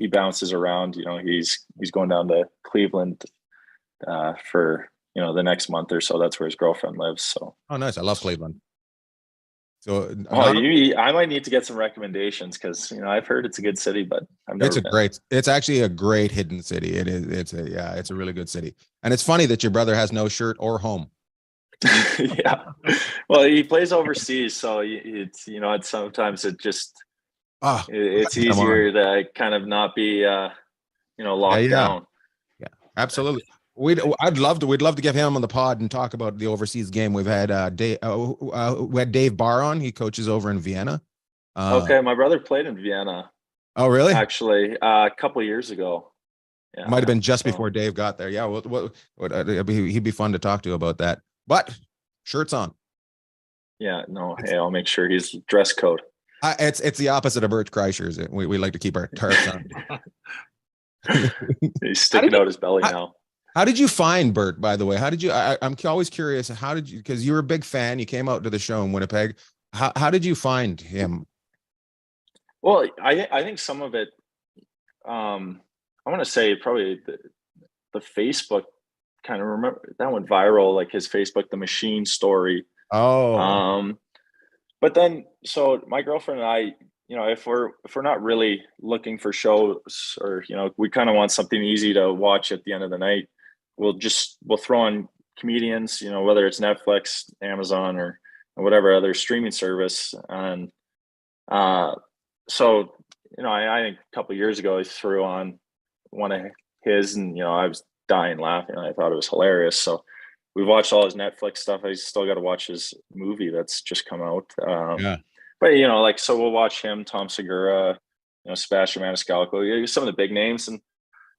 bounces around. He's going down to Cleveland for the next month or so. That's where his girlfriend lives. So nice. I love Cleveland. So I might need to get some recommendations because I've heard it's a good city, but I've never been. It's actually a great hidden city. It is. It's a really good city, and it's funny that your brother has no shirt or home. Yeah, well, he plays overseas, so it's sometimes it just it's easier to kind of not be locked down. Yeah, absolutely. We'd love to get him on the pod and talk about the overseas game. We've had we had Dave Barr on. He coaches over in Vienna. Okay, my brother played in Vienna. Oh, really? Actually, a couple of years ago. Yeah, might have been just before Dave got there. Yeah, he'd be fun to talk to about that. But shirts on. Yeah, no. Hey, I'll make sure he's dress code. It's the opposite of Bert Kreischer's. We like to keep our tarps on. He's sticking out his belly now. How did you find Bert, by the way? How did you? I'm always curious. How did you? Because you were a big fan. You came out to the show in Winnipeg. How did you find him? Well, I think some of it. I want to say probably the Facebook kind of remember that went viral, like his Facebook, the machine story. Oh. But then, so my girlfriend and I, if we're not really looking for shows, or we kind of want something easy to watch at the end of the night, we'll throw on comedians, whether it's Netflix, Amazon, or whatever other streaming service. And so I think a couple of years ago, he threw on one of his, and I was dying laughing. I thought it was hilarious. So we watched all his Netflix stuff. I still got to watch his movie that's just come out. Yeah. But so we'll watch him, Tom Segura, Sebastian Maniscalco, some of the big names, and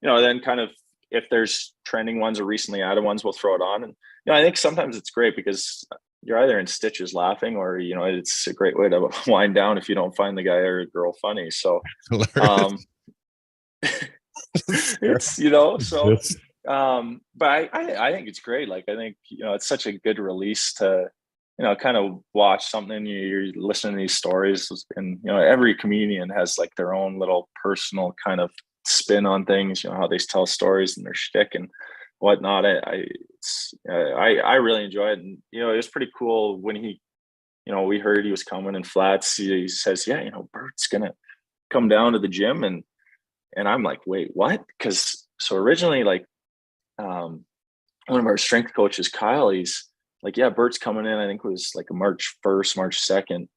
then kind of if there's trending ones or recently added ones, we'll throw it on. And I think sometimes it's great because you're either in stitches laughing, or it's a great way to wind down if you don't find the guy or girl funny. So it's but I think it's great. Like, I think it's such a good release to kind of watch something. You're listening to these stories, and every comedian has like their own little personal kind of spin on things, how they tell stories and their shtick and whatnot. I really enjoy it. And it was pretty cool when he we heard he was coming in Flats. He says, yeah, Bert's gonna come down to the gym. And I'm like, wait, what? Because so originally, like, one of our strength coaches, Kyle, he's like, yeah, Bert's coming in. I think it was like March 1st, March 2nd.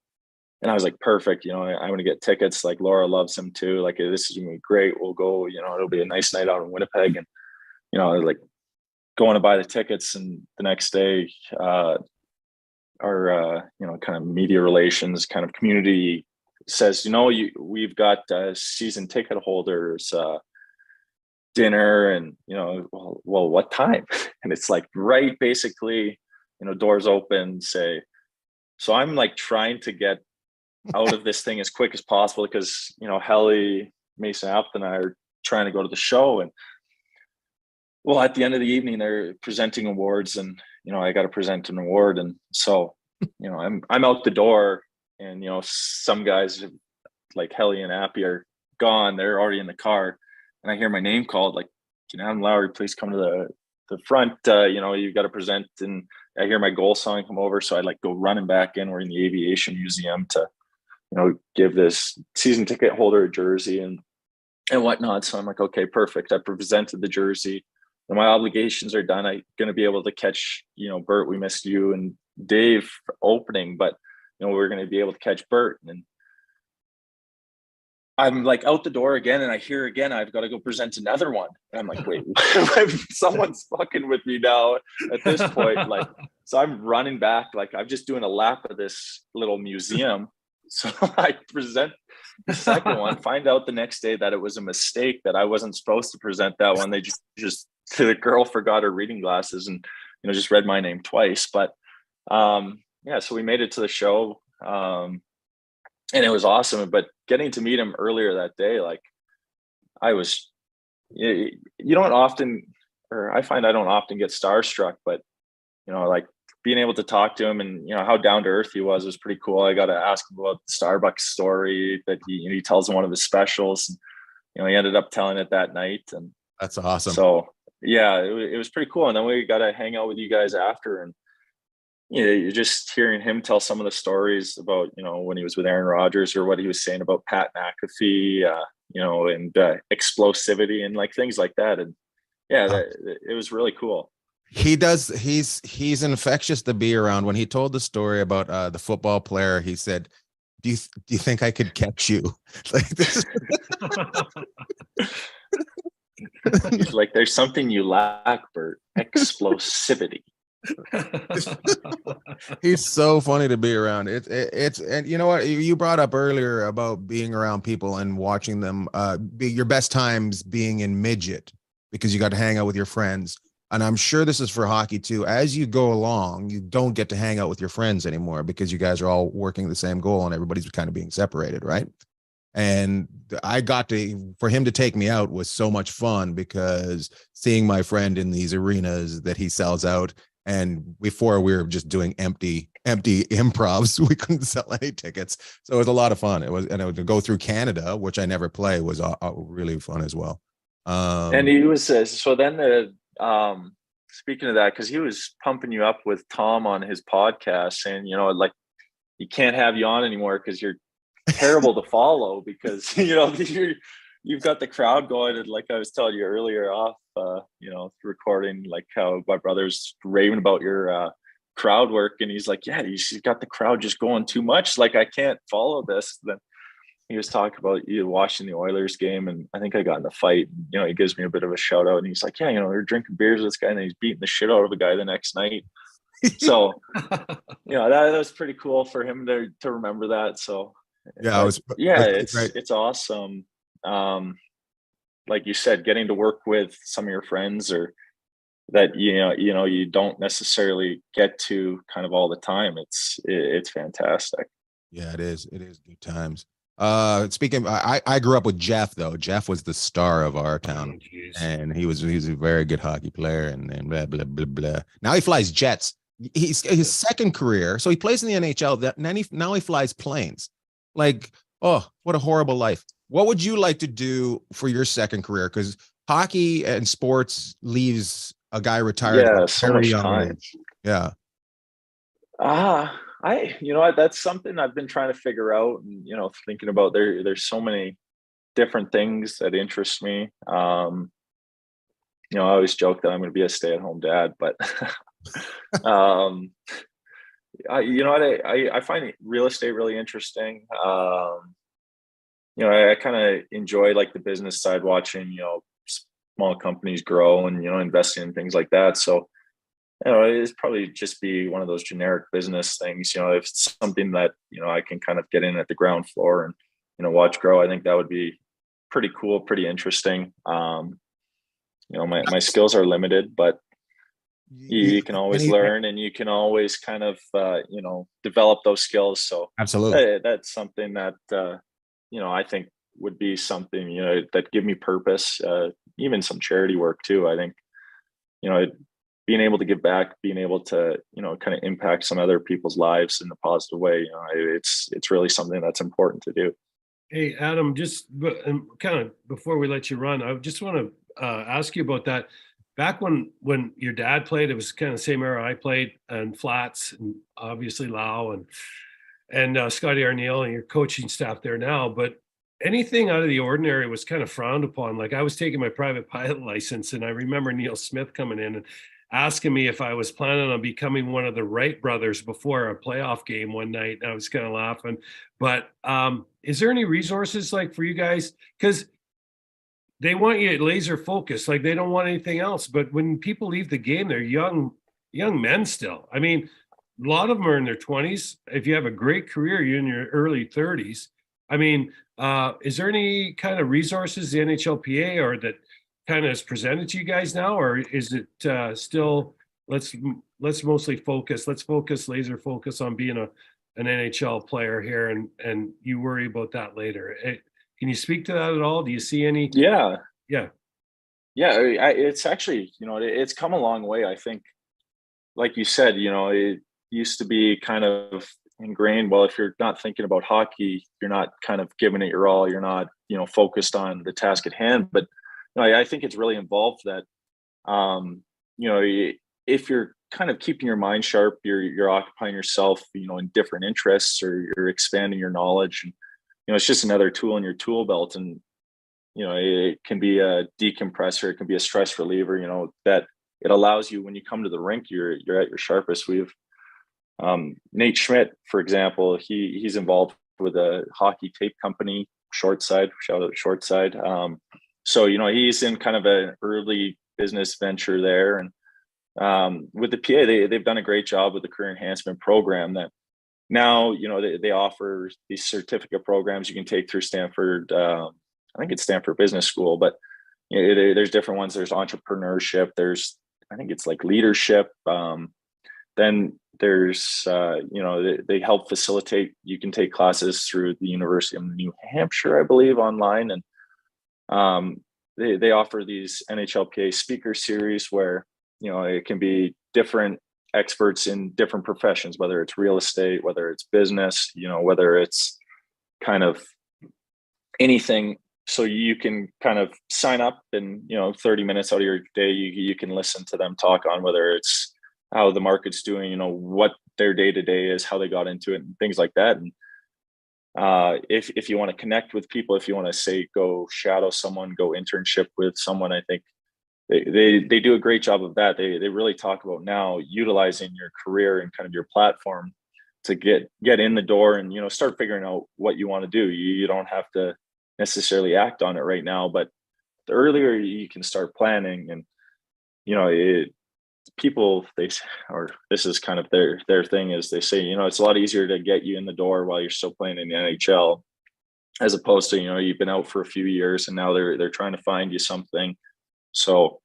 And I was like, perfect. I'm going to get tickets. Like, Laura loves him too. Like, this is going to be great. We'll go, it'll be a nice night out in Winnipeg. And, like, going to buy the tickets. And the next day, our, kind of media relations kind of community says, we've got season ticket holders dinner. And, well, what time? And it's like, right, basically, doors open, say. So I'm like trying to get out of this thing as quick as possible because, Helly, Mason Apt, and I are trying to go to the show. And well, at the end of the evening, they're presenting awards, and, I got to present an award. And so, I'm out the door, and, some guys like Helly and Appy are gone. They're already in the car. And I hear my name called, like, I'm Lowry, please come to the front. You've got to present. And I hear my goal song come over. So I like go running back in. We're in the aviation museum to, give this season ticket holder a jersey and whatnot. So I'm like, okay, perfect. I presented the jersey. And my obligations are done. I'm going to be able to catch, Bert, we missed you and Dave opening, but, we're going to be able to catch Bert. And I'm like out the door again, and I hear again, I've got to go present another one. And I'm like, wait, someone's fucking with me now at this point. Like, so I'm running back, like I'm just doing a lap of this little museum. So I present the second one, find out the next day that it was a mistake, that I wasn't supposed to present that one. They just the girl forgot her reading glasses and, just read my name twice. But so we made it to the show. And it was awesome. But getting to meet him earlier that day, like, I was, you don't often, or I find I don't often get starstruck, but, like being able to talk to him and, how down to earth he was pretty cool. I got to ask him about the Starbucks story that he tells in one of his specials. And, he ended up telling it that night. And that's awesome. So yeah, it was pretty cool. And then we got to hang out with you guys after, and, you're just hearing him tell some of the stories about, when he was with Aaron Rodgers, or what he was saying about Pat McAfee, and explosivity and like things like that. And yeah, it was really cool. He's infectious to be around. When he told the story about the football player, he said, do you think I could catch you? Like this. He's like, there's something you lack, Bert. Explosivity. He's so funny to be around. It's and you know what you brought up earlier about being around people and watching them be your best times being in midget because you got to hang out with your friends. And I'm sure this is for hockey too. As you go along, you don't get to hang out with your friends anymore because you guys are all working the same goal and everybody's kind of being separated, right? And for him to take me out was so much fun because seeing my friend in these arenas that he sells out, and before we were just doing empty improvs, we couldn't sell any tickets. So it was a lot of fun. To go through Canada, which I never play, was really fun as well. And he was, so then speaking of that, because he was pumping you up with Tom on his podcast saying, like, he can't have you on anymore because you're terrible to follow because you've got the crowd going. And like I was telling you earlier off recording, like how my brother's raving about your crowd work, and he's like, yeah, you got the crowd just going too much, like I can't follow this. Then he was talking about you watching the Oilers game, and I think I got in a fight. He gives me a bit of a shout out, and he's like, yeah, they're drinking beers with this guy, and he's beating the shit out of a guy the next night. So that was pretty cool for him to remember that. So yeah, it's awesome. like you said, getting to work with some of your friends or that you don't necessarily get to kind of all the time. It's fantastic. Yeah, it is. It is good times. Speaking, I grew up with Jeff though. Jeff was the star of our town, and he's a very good hockey player, and blah blah blah blah. Now he flies jets. He's his second career, so he plays in the NHL. That now he flies planes. Like, oh, what a horrible life. What would you like to do for your second career? Because hockey and sports leaves a guy retired at Yeah, a so very much young time. age. Yeah. That's something I've been trying to figure out, and thinking about there's so many different things that interest me. I always joke that I'm going to be a stay-at-home dad, but um, I find real estate really interesting. I kind of enjoy like the business side, watching small companies grow and investing in things like that. So it's probably just be one of those generic business things. If it's something that I can kind of get in at the ground floor and watch grow, I think that would be pretty cool, pretty interesting. My skills are limited, but you can always learn, and you can always kind of develop those skills. So Absolutely. that's something that I think would be something that give me purpose. Even some charity work too. I think being able to give back, being able to kind of impact some other people's lives in a positive way. It's really something that's important to do. Hey, Adam, just kind of before we let you run, I just want to ask you about that. Back when your dad played, it was kind of the same era I played, and Flats, and obviously Lau and Scotty Arneal and your coaching staff there now. But anything out of the ordinary was kind of frowned upon. Like I was taking my private pilot license, and I remember Neil Smith coming in and asking me if I was planning on becoming one of the Wright brothers before a playoff game one night. And I was kind of laughing. But is there any resources like for you guys? Because they want you laser focused, like they don't want anything else. But when people leave the game, they're young men still. I mean, a lot of them are in their 20s. If you have a great career, you're in your early 30s. I mean, is there any kind of resources, the NHLPA, or that kind of is presented to you guys now, or is it still let's mostly focus, laser focus on being an NHL player here, and you worry about that later? Can you speak to that at all? Do you see any? Yeah. Yeah. It's actually, it's come a long way. I think, like you said, it used to be kind of ingrained. Well, if you're not thinking about hockey, you're not kind of giving it your all. You're not, focused on the task at hand. But I think it's really involved that, if you're kind of keeping your mind sharp, you're occupying yourself, in different interests, or you're expanding your knowledge. And, it's just another tool in your tool belt. And, it can be a decompressor, it can be a stress reliever, that it allows you, when you come to the rink, you're at your sharpest. We've Nate Schmidt, for example, he's involved with a hockey tape company, Shortside, shout out Shortside. So, he's in kind of an early business venture there. And with the PA, they've done a great job with the career enhancement program that now, they offer these certificate programs you can take through Stanford. I think it's Stanford Business School, but there's different ones. There's entrepreneurship. There's, I think it's like leadership. Then there's, they help facilitate. You can take classes through the University of New Hampshire, I believe, online. And they offer these NHLPA speaker series where, it can be different experts in different professions, whether it's real estate, whether it's business, whether it's kind of anything. So you can kind of sign up and, 30 minutes out of your day, you can listen to them talk on whether it's how the market's doing, what their day-to-day is, how they got into it, and things like that. And if you want to connect with people, if you want to say, go shadow someone, go internship with someone, I think they do a great job of that. They really talk about now utilizing your career and kind of your platform to get in the door and, start figuring out what you want to do. You don't have to necessarily act on it right now, but the earlier you can start planning, and, people, this is kind of their thing, is they say, it's a lot easier to get you in the door while you're still playing in the NHL as opposed to, you've been out for a few years and now they're trying to find you something. So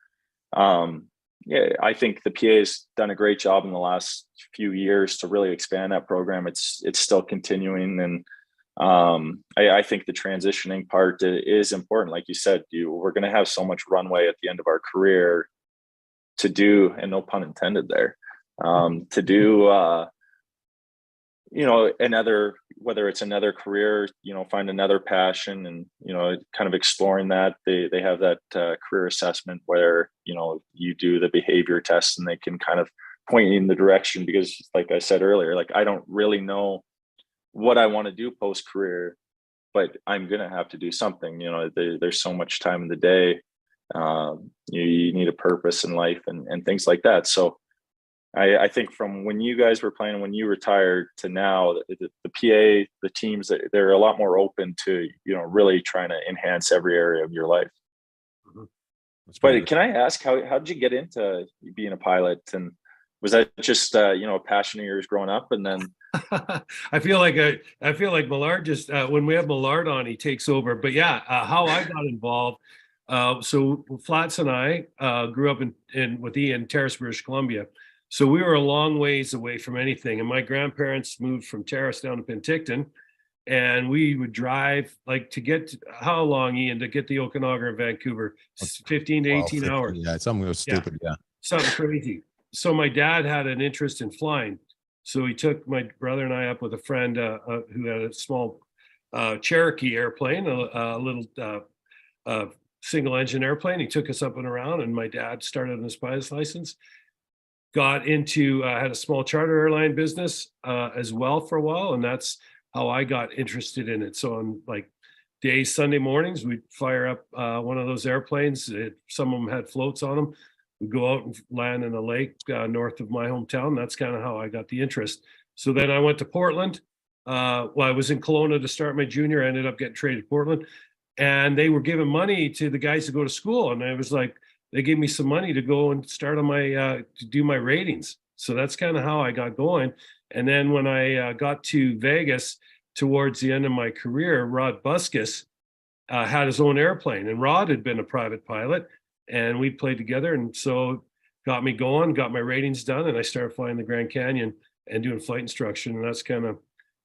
yeah, I think the PA has done a great job in the last few years to really expand that program. It's still continuing, and I think the transitioning part is important. Like you said, we're going to have so much runway at the end of our career to do, and no pun intended there, to do another, whether it's another career, find another passion, and kind of exploring that. They have that career assessment where you do the behavior test and they can kind of point you in the direction, because like I said earlier, like I don't really know what I want to do post career, but I'm gonna have to do something. There's so much time in the day. You need a purpose in life and things like that. So I think from when you guys were playing, when you retired to now, the PA, the teams, they're a lot more open to, really trying to enhance every area of your life. Mhm. But can I ask, how did you get into being a pilot? And was that just, a passion of yours growing up? And then I feel like Millard just, when we have Millard on, he takes over. But yeah, how I got involved. So Flats and I grew up in with Ian, Terrace, British Columbia. So we were a long ways away from anything. And my grandparents moved from Terrace down to Penticton. And we would drive to get how long, Ian, to get the Okanagan or Vancouver? 15 to 18 hours. Yeah, something was stupid. Yeah. Something crazy. So my dad had an interest in flying. So he took my brother and I up with a friend who had a small Cherokee airplane, a little single engine airplane. He took us up and around, and my dad started on his pilot's license. Got into had a small charter airline business as well for a while, and that's how I got interested in it. So on days, Sunday mornings, we'd fire up one of those airplanes. Some of them had floats on them. We'd go out and land in a lake north of my hometown. That's kind of how I got the interest. So then I went to Portland. I was in Kelowna to start my junior. I ended up getting traded to Portland, and they were giving money to the guys to go to school, and I was like, they gave me some money to go and start on my to do my ratings. So that's kind of how I got going. And then when I got to Vegas towards the end of my career, Rod Buskus had his own airplane, and Rod had been a private pilot, and we played together. And so got me going, got my ratings done, and I started flying the Grand Canyon and doing flight instruction. And that's kind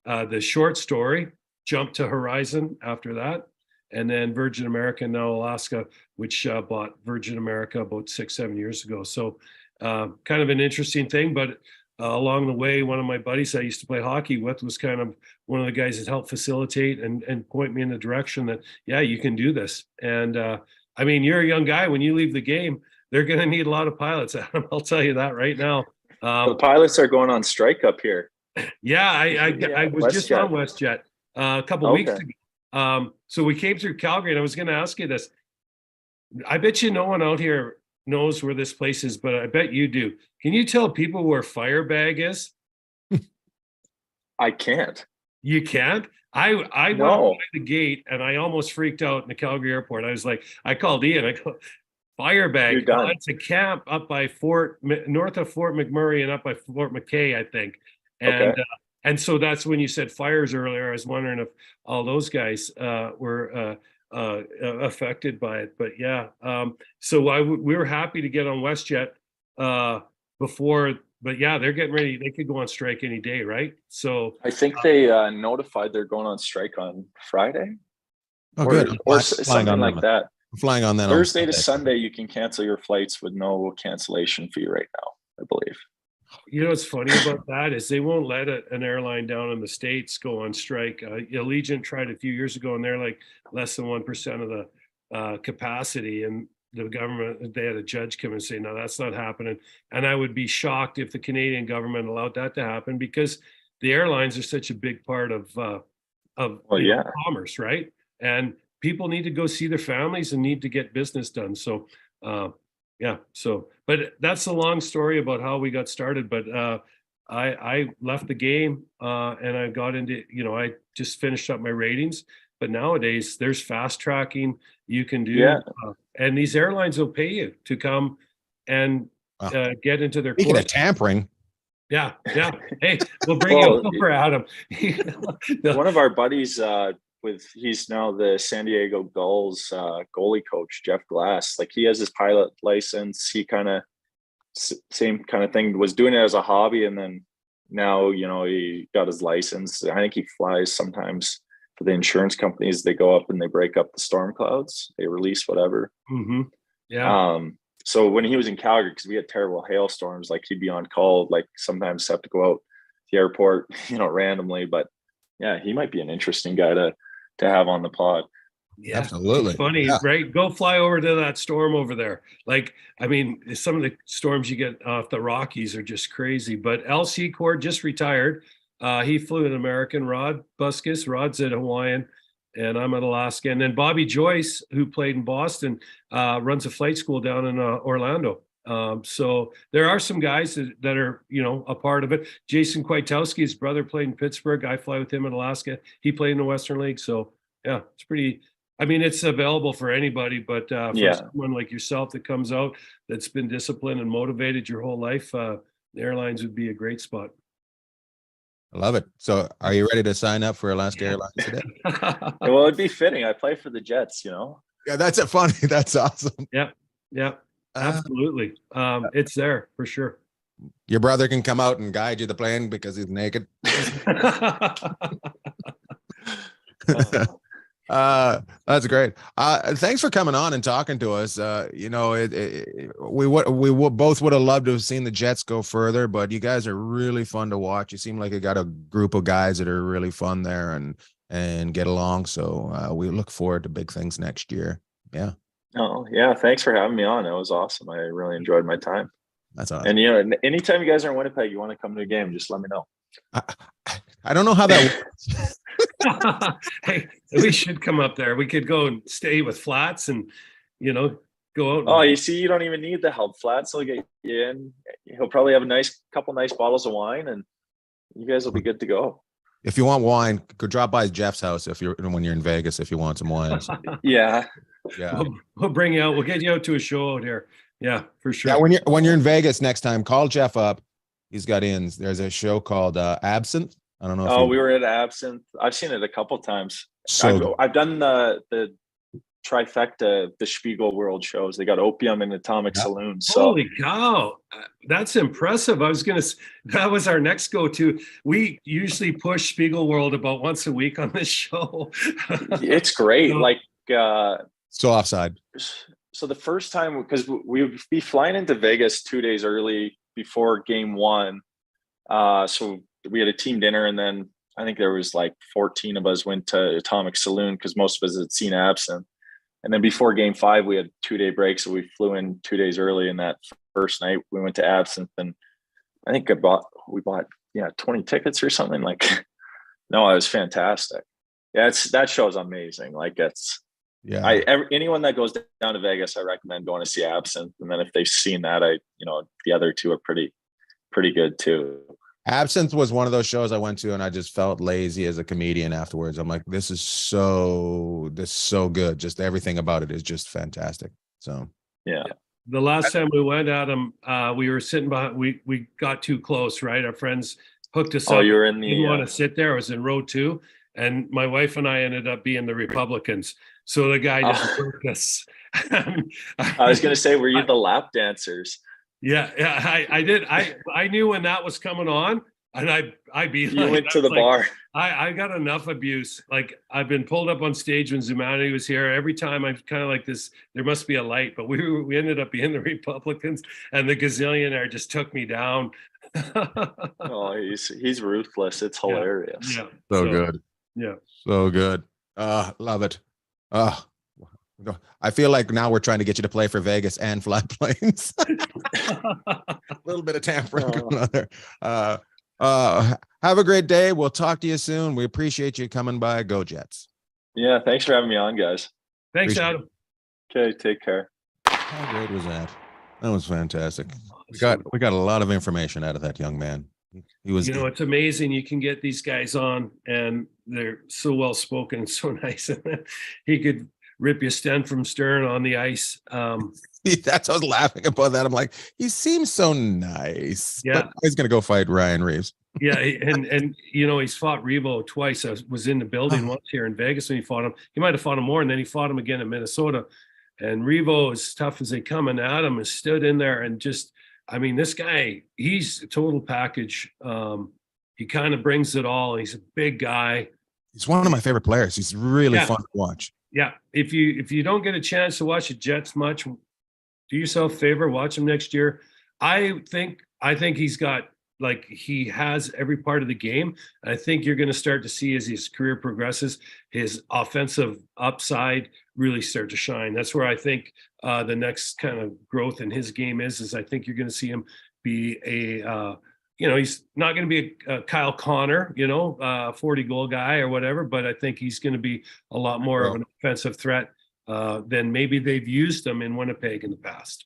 of the short story. Jumped to Horizon after that. And then Virgin America, now Alaska, which bought Virgin America about 6-7 years ago. So kind of an interesting thing. But along the way, one of my buddies I used to play hockey with was kind of one of the guys that helped facilitate and point me in the direction that, yeah, you can do this. And I mean, you're a young guy. When you leave the game, they're going to need a lot of pilots. I'll tell you that right now. The pilots are going on strike up here. Yeah, I was just on WestJet a couple weeks ago. So we came through Calgary, and I was going to ask you this. I bet you no one out here knows where this place is, but I bet you do. Can you tell people where Firebag is? I can't. You can't? I went by the gate, and I almost freaked out in the Calgary airport. I was like, I called Ian. I go, Firebag. It's a camp up by north of Fort McMurray and up by Fort McKay, I think. And and so that's when you said fires earlier. I was wondering if all those guys were affected by it. But yeah, so we were happy to get on WestJet before. But yeah, they're getting ready. They could go on strike any day, right? So I think they notified they're going on strike on Friday. Oh, good. Or something like that. I'm flying on that. Thursday to Sunday, you can cancel your flights with no cancellation fee right now, I believe. You know what's funny about that is they won't let an airline down in the States go on strike. Allegiant tried a few years ago, and they're like less than 1% of the capacity. And the government, they had a judge come and say, no, that's not happening. And I would be shocked if the Canadian government allowed that to happen, because the airlines are such a big part of commerce, right? And people need to go see their families and need to get business done. So yeah, so, but that's a long story about how we got started. But I left the game and I got into, I just finished up my ratings. But nowadays there's fast tracking you can do. And these airlines will pay you to come and get into their Speaking of tampering. Yeah. Hey, we'll bring you over, Adam. One of our buddies he's now the San Diego Gulls goalie coach, Jeff Glass. Like, he has his pilot license. He kind of same kind of thing, was doing it as a hobby, and then now, you know, he got his license. I think he flies sometimes for the insurance companies. They go up and they break up the storm clouds. They release whatever. Mm-hmm. Yeah. So when he was in Calgary, because we had terrible hailstorms, like, he'd be on call, like sometimes have to go out to the airport, you know, randomly. But yeah, he might be an interesting guy to have on the pod. Yeah, absolutely. It's funny, Yeah. right? Go fly over to that storm over there. Like, I mean, some of the storms you get off the Rockies are just crazy. But L. Secord just retired. He flew an American. Rod Buskus. Rod's at Hawaiian, and I'm at Alaska. And then Bobby Joyce, who played in Boston, runs a flight school down in Orlando. So there are some guys that are, you know, a part of it. Jason Kwiatkowski, his brother, played in Pittsburgh. I fly with him in Alaska. He played in the Western League. So yeah, it's pretty. I mean, it's available for anybody, but for someone like yourself that comes out, that's been disciplined and motivated your whole life, the airlines would be a great spot. I love it. So are you ready to sign up for Alaska Airlines today? Well, it'd be fitting. I play for the Jets, you know? Yeah, that's it. Funny. That's awesome. Yeah, absolutely. It's there for sure. Your brother can come out and guide you the plane because he's naked. That's great. Thanks for coming on and talking to us. You know, we both would have loved to have seen the Jets go further, but you guys are really fun to watch. You seem like you got a group of guys that are really fun there and get along. So we look forward to big things next year. Yeah. Oh yeah, thanks for having me on. It was awesome. I really enjoyed my time. That's awesome. And you know, anytime you guys are in Winnipeg, you want to come to a game, just let me know. I don't know how that works. Hey, we should come up there. We could go and stay with Flats and, you know, go out. Oh, you see, you don't even need the help. Flats will get you in. He'll probably have a couple nice bottles of wine, and you guys will be good to go. If you want wine, go drop by Jeff's house when you're in Vegas if you want some wine. Yeah. We'll bring you out. We'll get you out to a show out here. Yeah, for sure. Yeah, when you're in Vegas next time, call Jeff up. He's got ins. There's a show called Absinthe. I don't know. Oh, we were at Absinthe. I've seen it a couple times. So I've done the trifecta, the Spiegel World shows. They got Opium and Atomic Saloon. So holy cow, that's impressive. That was our next go-to. We usually push Spiegel World about once a week on this show. It's great. So offside. So the first time, because we would be flying into Vegas 2 days early before game one. So we had a team dinner, and then I think there was like 14 of us went to Atomic Saloon because most of us had seen Absinthe. And then before game 5, we had 2 day break. So we flew in 2 days early, and that first night we went to Absinthe, and I think we bought 20 tickets or something. Like, no, it was fantastic. Yeah, that show's amazing. Like, anyone that goes down to Vegas, I recommend going to see Absinthe. And then if they've seen that, the other two are pretty good too. Absinthe was one of those shows I went to, and I just felt lazy as a comedian afterwards. I'm like, this is so good. Just everything about it is just fantastic. So yeah. The last time we went, Adam, we were sitting behind. We got too close, right? Our friends hooked us up. Oh, you were in the. Didn't want to sit there. I was in row 2, and my wife and I ended up being the Republicans. So the guy just worked us. I was going to say, were you the lap dancers? Yeah, I did. I knew when that was coming on, and I'd be. You went to the bar. I got enough abuse. Like, I've been pulled up on stage when Zumanity was here. Every time I'm kind of like this. There must be a light, but we ended up being the Republicans, and the gazillionaire just took me down. Oh, he's ruthless. It's hilarious. Yeah. So good. Yeah. So good. Love it. I feel like now we're trying to get you to play for Vegas and fly planes. A little bit of tampering going on there. Have a great day. We'll talk to you soon. We appreciate you coming by. Go Jets. Yeah, thanks for having me on, guys. Thanks, Adam. Okay, take care. How great was that? That was fantastic. We got a lot of information out of that young man. He was. It's amazing. You can get these guys on, and they're so well spoken and so nice. He could rip you stem from stern on the ice. That's I was laughing about that. I'm like, he seems so nice. Yeah, but he's gonna go fight Ryan Reeves. Yeah, and you know, he's fought Revo twice. I was in the building once here in Vegas when he fought him. He might have fought him more, and then he fought him again in Minnesota. And Revo, as tough as they come, and Adam has stood in there and just, I mean, this guy, he's a total package. He kind of brings it all. He's a big guy. He's one of my favorite players. He's really Yeah. fun to watch. Yeah, if you don't get a chance to watch the Jets much, do yourself a favor, watch him next year. I think he's got, like, he has every part of the game. I think you're going to start to see, as his career progresses, his offensive upside really start to shine. That's where I think the next kind of growth in his game is I think you're going to see him be a you know, he's not going to be a Kyle Connor, you know, 40 goal guy or whatever, but I think he's going to be a lot more of an offensive threat than maybe they've used him in Winnipeg in the past.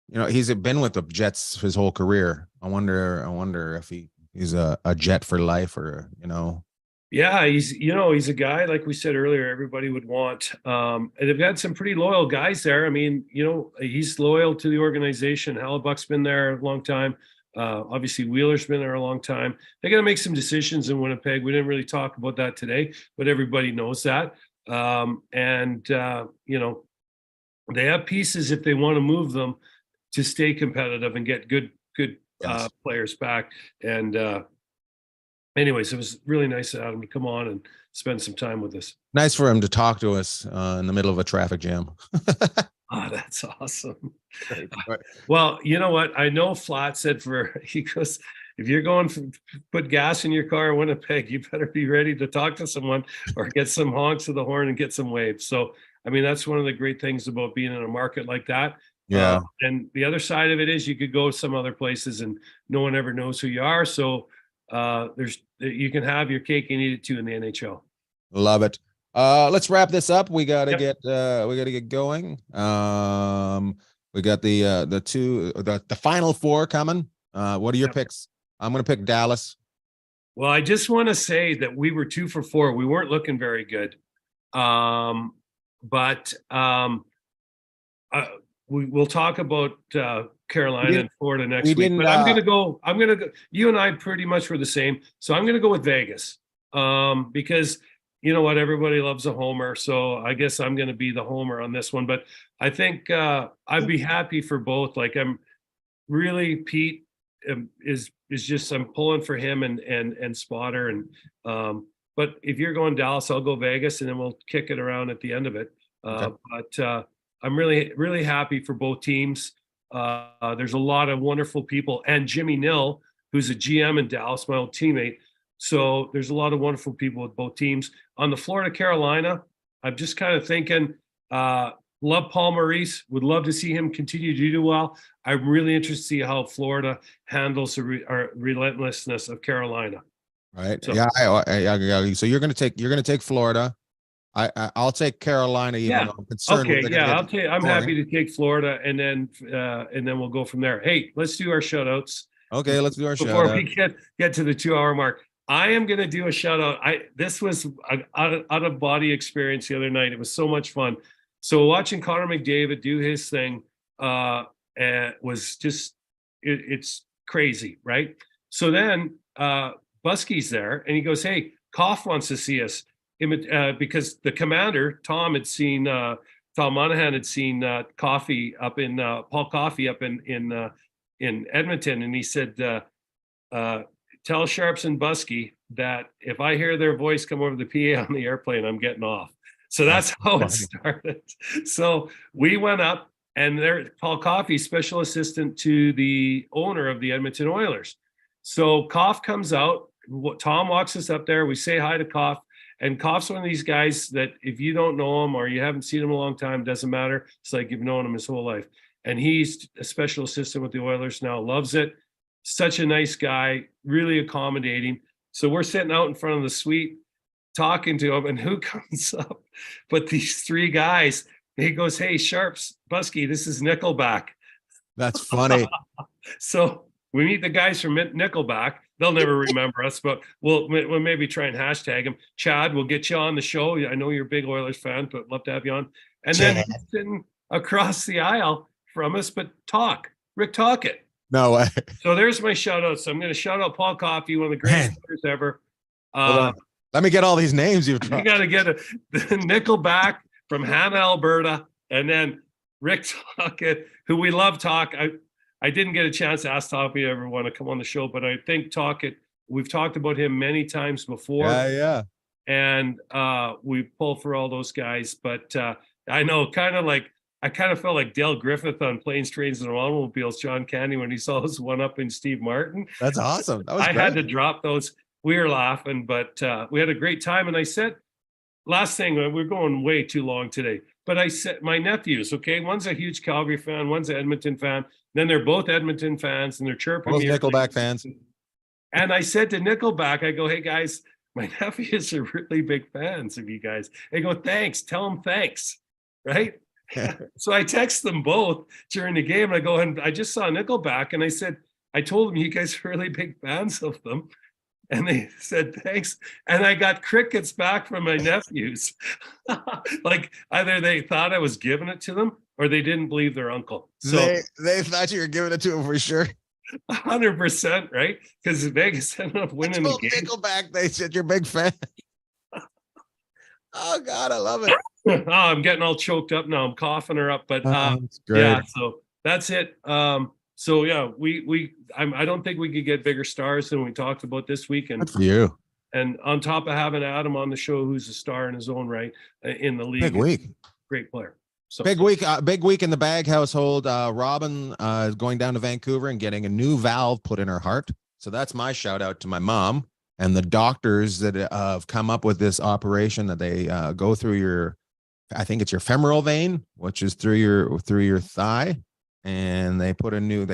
You know, he's been with the Jets his whole career. I wonder if he's a Jet for life, or, you know. Yeah, he's a guy, like we said earlier, everybody would want. And they've got some pretty loyal guys there. I mean, you know, he's loyal to the organization. Hellebuck's been there a long time. Obviously, Wheeler's been there a long time. They got to make some decisions in Winnipeg. We didn't really talk about that today, but everybody knows that. You know, they have pieces if they want to move them to stay competitive and get good Yes. players back. And anyways, it was really nice of Adam to come on and spend some time with us. Nice for him to talk to us in the middle of a traffic jam. Oh, that's awesome. Well, you know what? I know Flat said he goes, if you're going to put gas in your car in Winnipeg, you better be ready to talk to someone or get some honks of the horn and get some waves. So, I mean, that's one of the great things about being in a market like that. Yeah. And the other side of it is you could go some other places and no one ever knows who you are. So you can have your cake and eat it too in the NHL. Love it. Let's wrap this up. We gotta get going. We got the final four coming. What are your picks? I'm gonna pick Dallas. Well, I just want to say that we were 2 for 4. We weren't looking very good. We'll talk about Carolina and Florida next week. But I'm gonna go. You and I pretty much were the same. So I'm gonna go with Vegas. Because you know what, everybody loves a homer. So I guess I'm gonna be the homer on this one. But I think I'd be happy for both. Like, I'm really, Pete is just, I'm pulling for him and Spotter. And but if you're going Dallas, I'll go Vegas, and then we'll kick it around at the end of it. Okay. But I'm really, really happy for both teams. There's a lot of wonderful people, and Jimmy Nill, who's a GM in Dallas, my old teammate. So there's a lot of wonderful people with both teams. On the Florida Carolina, I'm just kind of thinking, love Paul Maurice, would love to see him continue to do well. I'm really interested to see how Florida handles the relentlessness of Carolina. Right. So, yeah. So you're gonna take Florida. I'll take Carolina. Even though I'm concerned. Okay. Yeah. I'm happy to take Florida, and then we'll go from there. Hey, let's do our shout outs. Okay, let's do our shout before out. we get to the 2-hour mark. I am going to do a shout out. This was an out of body experience the other night. It was so much fun. So watching Connor McDavid do his thing was just, it's crazy, right? So then Busky's there, and he goes, "Hey, Koff wants to see us," because the commander Tom Monahan had seen Paul Coffey up in Edmonton, and he said, "Tell Sharps and Busky that if I hear their voice come over the PA on the airplane, I'm getting off." So that's how it started. So we went up, and Paul Coffey, special assistant to the owner of the Edmonton Oilers. So Koff comes out. Tom walks us up there. We say hi to Koff. And Koff's one of these guys that if you don't know him or you haven't seen him a long time, doesn't matter. It's like you've known him his whole life. And he's a special assistant with the Oilers now, loves it. Such a nice guy, really accommodating. So we're sitting out in front of the suite talking to him, and who comes up but these 3 guys? He goes, "Hey, Sharps, Busky, this is Nickelback." That's funny. So we meet the guys from Nickelback. They'll never remember us, but we'll maybe try and hashtag them. Chad, we'll get you on the show. I know you're a big Oilers fan, but love to have you on. And then he's sitting across the aisle from us, but Rick Tocchet. No way. So there's my shout out. So I'm going to shout out Paul Coffey, one of the greatest players ever. Let me get all these names you've You dropped. got to get a Nickelback from Hannah, Alberta, and then Rick Tocchet, who we love. I didn't get a chance to ask Tocchet if he ever want to come on the show, but I think Tocchet, we've talked about him many times before. Yeah. And we pull for all those guys. But I know I kind of felt like Dale Griffith on Planes, Trains, and Automobiles, John Candy, when he saw us one up in Steve Martin. That's awesome. That was I had to drop those. We were laughing, but we had a great time. And I said, last thing, we're going way too long today, but I said, my nephews, okay, one's a huge Calgary fan, one's an Edmonton fan. Then they're both Edmonton fans, and they're chirping both me. Nickelback fans. And I said to Nickelback, I go, hey guys, my nephews are really big fans of you guys. They go, thanks. Tell them thanks. Right. So I text them both during the game. And I go, and I just saw Nickelback. And I said, I told them you guys are really big fans of them. And they said, thanks. And I got crickets back from my nephews. Like either they thought I was giving it to them or they didn't believe their uncle. So they thought you were giving it to them for sure. 100%, right? Because Vegas ended up winning the game. Nickelback, they said you're a big fan. Oh God, I love it. Oh, I'm getting all choked up now. I'm coughing her up, but That's great. yeah. So that's it. So yeah, I don't think we could get bigger stars than we talked about this week. And Good for you. And on top of having Adam on the show, who's a star in his own right in the league, Big week. Great player. So Big week in the Bag household. Robin is going down to Vancouver and getting a new valve put in her heart. So that's my shout out to my mom and the doctors that have come up with this operation that they go through I think it's your femoral vein, which is through your thigh, and they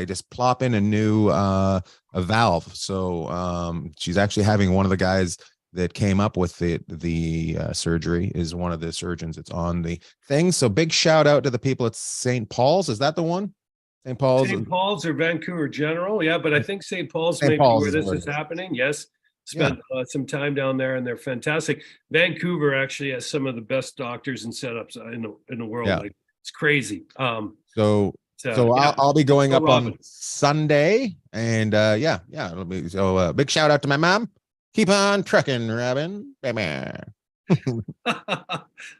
just plop in a new a valve. So she's actually having one of the guys that came up with the surgery is one of the surgeons. It's on the thing. So big shout out to the people at St. Paul's. Is that the one? St. Paul's or Vancouver General. Yeah, but I think St. Paul's may be where this is happening. Yes. Spent some time down there, and they're fantastic. Vancouver actually has some of the best doctors and setups in the world. Yeah. Like, it's crazy. So I'll be going up on Sunday, and it'll be so. Big shout out to my mom. Keep on trucking, Robin.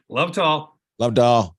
Love to all. Love to all.